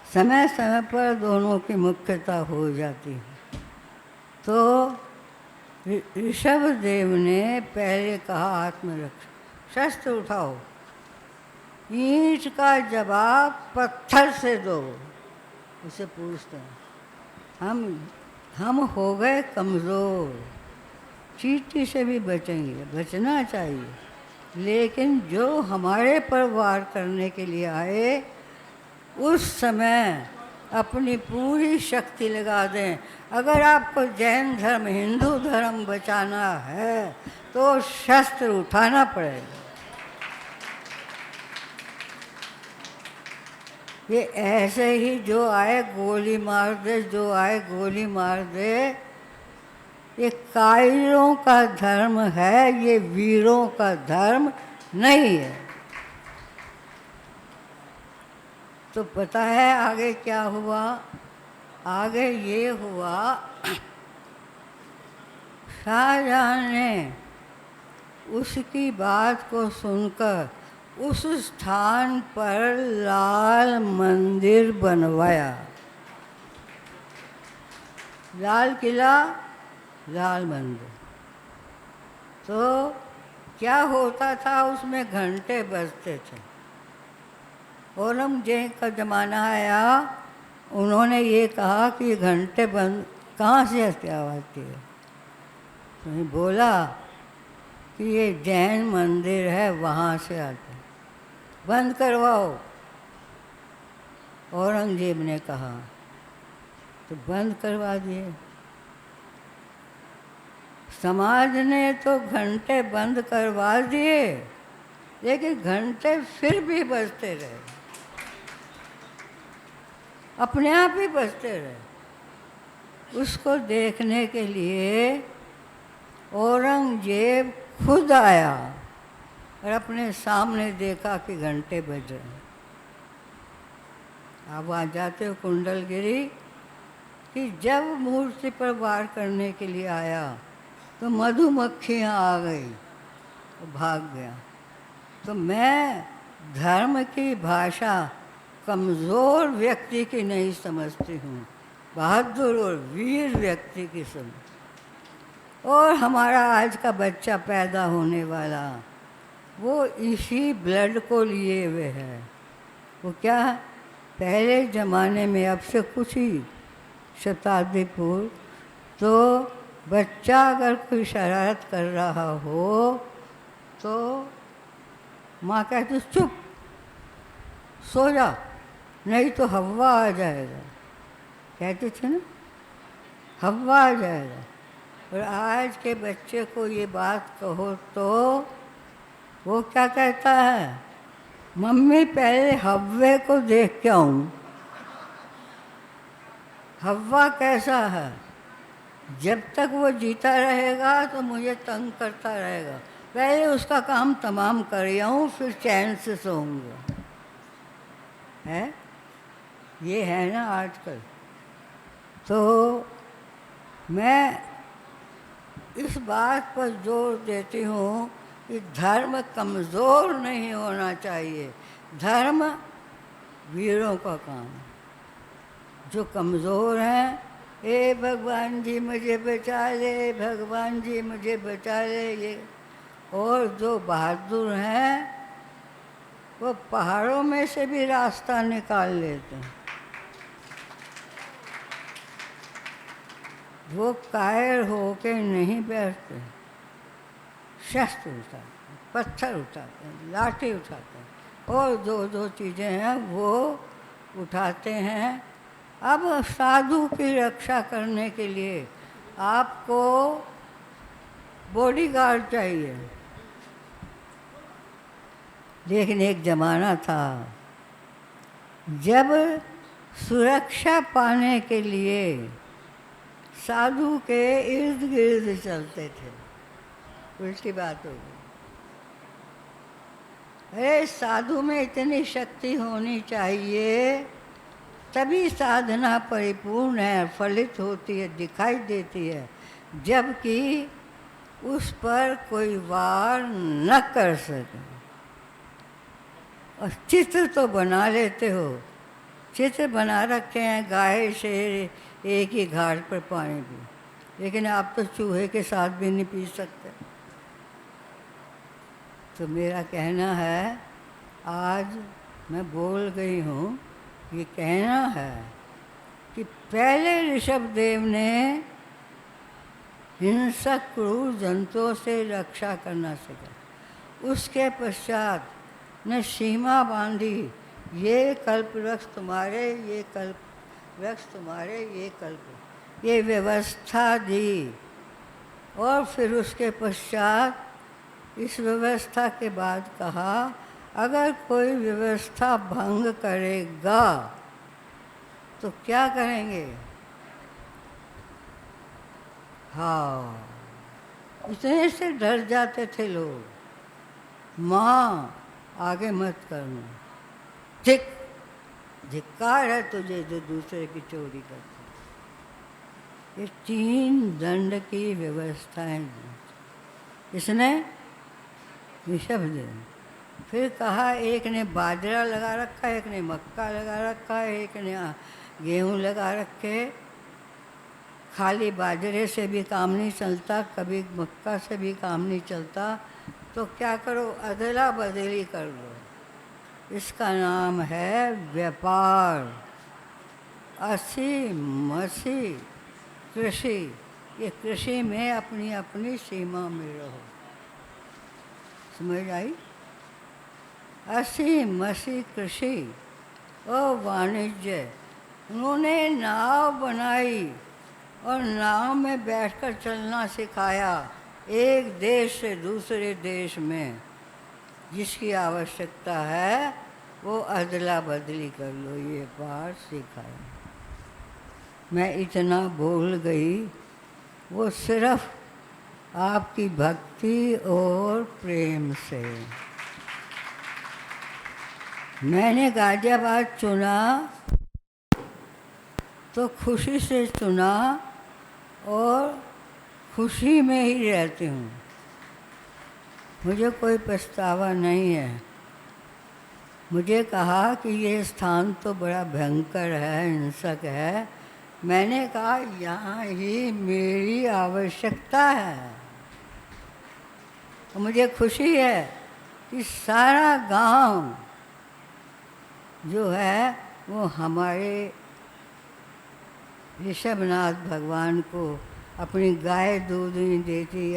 समय समय पर दोनों की मुख्यता हो जाती है। तो ऋषभदेव ने पहले कहा आत्मरक्षा, शस्त्र उठाओ। ईंट का जवाब पत्थर से दो। उसे पूछते हैं हम हो गए कमज़ोर, चींटी से भी बचेंगे, बचना चाहिए, लेकिन जो हमारे पर वार करने के लिए आए उस समय अपनी पूरी शक्ति लगा दें। अगर आपको जैन धर्म, हिंदू धर्म बचाना है तो शस्त्र उठाना पड़ेगा। ये ऐसे ही जो आए गोली मार दे, जो आए गोली मार दे, ये कायरों का धर्म है, ये वीरों का धर्म नहीं है। तो पता है आगे क्या हुआ? आगे ये हुआ, शाहजहां ने उसकी बात को सुनकर उस स्थान पर लाल मंदिर बनवाया। लाल किला, लाल मंदिर। तो क्या होता था उसमें? घंटे बजते थे। औरंगजेब का ज़माना आया, उन्होंने ये कहा कि घंटे बंद कहाँ से आवाज़ आती है? तो बोला कि ये जैन मंदिर है, वहाँ से आते, बंद करवाओ। औरंगजेब ने कहा तो बंद करवा दिए। समाज ने तो घंटे बंद करवा दिए, लेकिन घंटे फिर भी बजते रहे, अपने आप ही बजते रहे। उसको देखने के लिए औरंगजेब खुद आया और अपने सामने देखा कि घंटे बज रहे हैं। आप वहाँ जाते हो कुंडलगिरी, कि जब मूर्ति पर वार करने के लिए आया तो मधुमक्खियाँ आ गई तो भाग गया। तो मैं धर्म की भाषा कमज़ोर व्यक्ति की नहीं समझती हूँ, बहादुर और वीर व्यक्ति की समझ। और हमारा आज का बच्चा पैदा होने वाला, वो इसी ब्लड को लिए हुए है। वो क्या है? पहले ज़माने में, अब से कुछ ही शताब्दी पूर्व, तो बच्चा अगर कोई शरारत कर रहा हो तो माँ कहती चुप सो जा, नहीं तो हवा आ जाएगा। कहते थे ना, हवा आ जाएगा। और आज के बच्चे को ये बात कहो तो वो क्या कहता है? मम्मी पहले हव्वे को देख के आऊँ। हव्वा कैसा है? जब तक वो जीता रहेगा तो मुझे तंग करता रहेगा, पहले उसका काम तमाम कर आऊँ, फिर चैन से सोऊंगा। है, ये है ना आजकल। तो मैं इस बात पर जोर देती हूँ कि धर्म कमज़ोर नहीं होना चाहिए। धर्म वीरों का काम है। जो कमज़ोर हैं, ए भगवान जी मुझे बचा ले, भगवान जी मुझे बचा ले, ये। और जो बहादुर हैं वो पहाड़ों में से भी रास्ता निकाल लेते हैं। वो कायर होके नहीं बैठते, शस्त्र उठाते हैं, पत्थर उठाते हैं, लाठी उठाते हैं और जो चीज़ें हैं वो उठाते हैं। अब साधु की रक्षा करने के लिए आपको बॉडीगार्ड चाहिए। लेकिन एक ज़माना था जब सुरक्षा पाने के लिए साधु के इर्द गिर्द चलते थे। उल्टी बात हो गई। अरे साधु में इतनी शक्ति होनी चाहिए तभी साधना परिपूर्ण है, फलित होती है, दिखाई देती है, जबकि उस पर कोई वार न कर सके। और चित्र तो बना लेते हो, चित्र बना रखे हैं गाय शेर एक ही घाट पर पानी पी, लेकिन आप तो चूहे के साथ भी नहीं पी सकते। तो मेरा कहना है, आज मैं बोल गई हूँ, ये कहना है कि पहले ऋषभदेव ने हिंसक क्रूर जंतुओं से रक्षा करना सीखा। उसके पश्चात ने सीमा बांधी, ये कल्प वृक्ष तुम्हारे, ये कल्प वृक्ष तुम्हारे, ये कल्प, ये व्यवस्था दी। और फिर उसके पश्चात इस व्यवस्था के बाद कहा, अगर कोई व्यवस्था भंग करेगा तो क्या करेंगे? हाँ, इतने से डर जाते थे लोग। माँ आगे मत करना, धिक्कार है तुझे जो दूसरे की चोरी करते। ये 3 दंड की व्यवस्थाएं दी इसने ऋषभदेव। फिर कहा, एक ने बाजरा लगा रखा है, एक ने मक्का लगा रखा है, एक ने गेहूँ लगा रखे। खाली बाजरे से भी काम नहीं चलता, कभी मक्का से भी काम नहीं चलता, तो क्या करो, अदला बदली कर लो। इसका नाम है व्यापार। अस्सी मसी कृषि, ये कृषि में अपनी अपनी सीमा में रहो। समझ आई? अस्सी मसी कृषि और वाणिज्य। उन्होंने नाव बनाई और नाव में बैठकर चलना सिखाया, एक देश से दूसरे देश में। जिसकी आवश्यकता है वो अदला बदली कर लो, ये बात सिखाया। मैं इतना बोल गई, वो सिर्फ आपकी भक्ति और प्रेम से। मैंने गाजियाबाद चुना तो खुशी से चुना और खुशी में ही रहती हूँ। मुझे कोई पछतावा नहीं है। मुझे कहा कि ये स्थान तो बड़ा भयंकर है, हिंसक है। मैंने कहा यहाँ ही मेरी आवश्यकता है। तो मुझे खुशी है कि सारा गांव जो है वो हमारे ऋषभनाथ भगवान को, अपनी गाय दूध नहीं देती,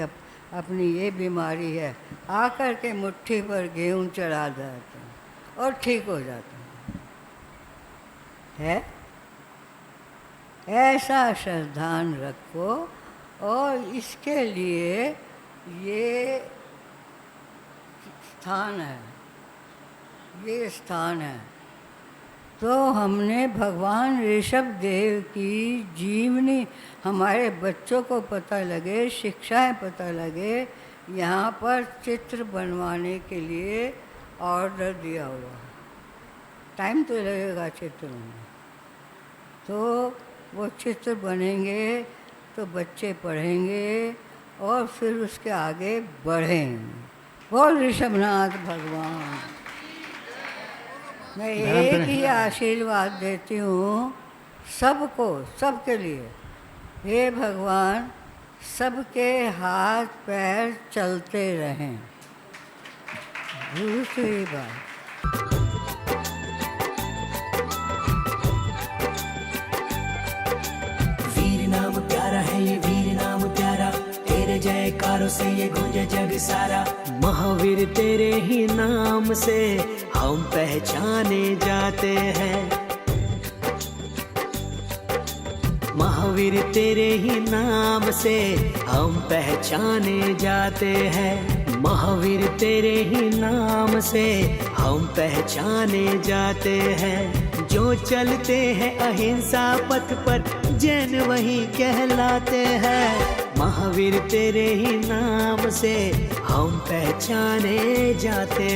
अपनी ये बीमारी है, आकर के मुट्ठी पर गेहूँ चढ़ा जाते हैं और ठीक हो जाते हैं। ऐसा श्रद्धान रखो। और इसके लिए ये स्थान है, ये स्थान है। तो हमने भगवान ऋषभदेव की जीवनी हमारे बच्चों को पता लगे, शिक्षाएं पता लगे, यहाँ पर चित्र बनवाने के लिए ऑर्डर दिया हुआ। टाइम तो लगेगा चित्र में, तो वो चित्र बनेंगे तो बच्चे पढ़ेंगे और फिर उसके आगे बढ़ेंगे। बोल ऋषभनाथ भगवान। मैं एक ही आशीर्वाद देती हूँ सबको, सबके लिए, हे भगवान सबके हाथ पैर चलते रहें। दूसरी बात, वीर नाम प्यारा है ये, वीर नाम प्यारा, तेरे जयकारों से ये गूंजे जग सारा। महावीर तेरे ही नाम से हम पहचाने जाते हैं, महावीर तेरे ही नाम से हम पहचाने जाते हैं, महावीर तेरे ही नाम से हम पहचाने जाते हैं। जो चलते हैं अहिंसा पथ पर जैन वही कहलाते हैं, महावीर तेरे ही नाम से हम पहचाने जाते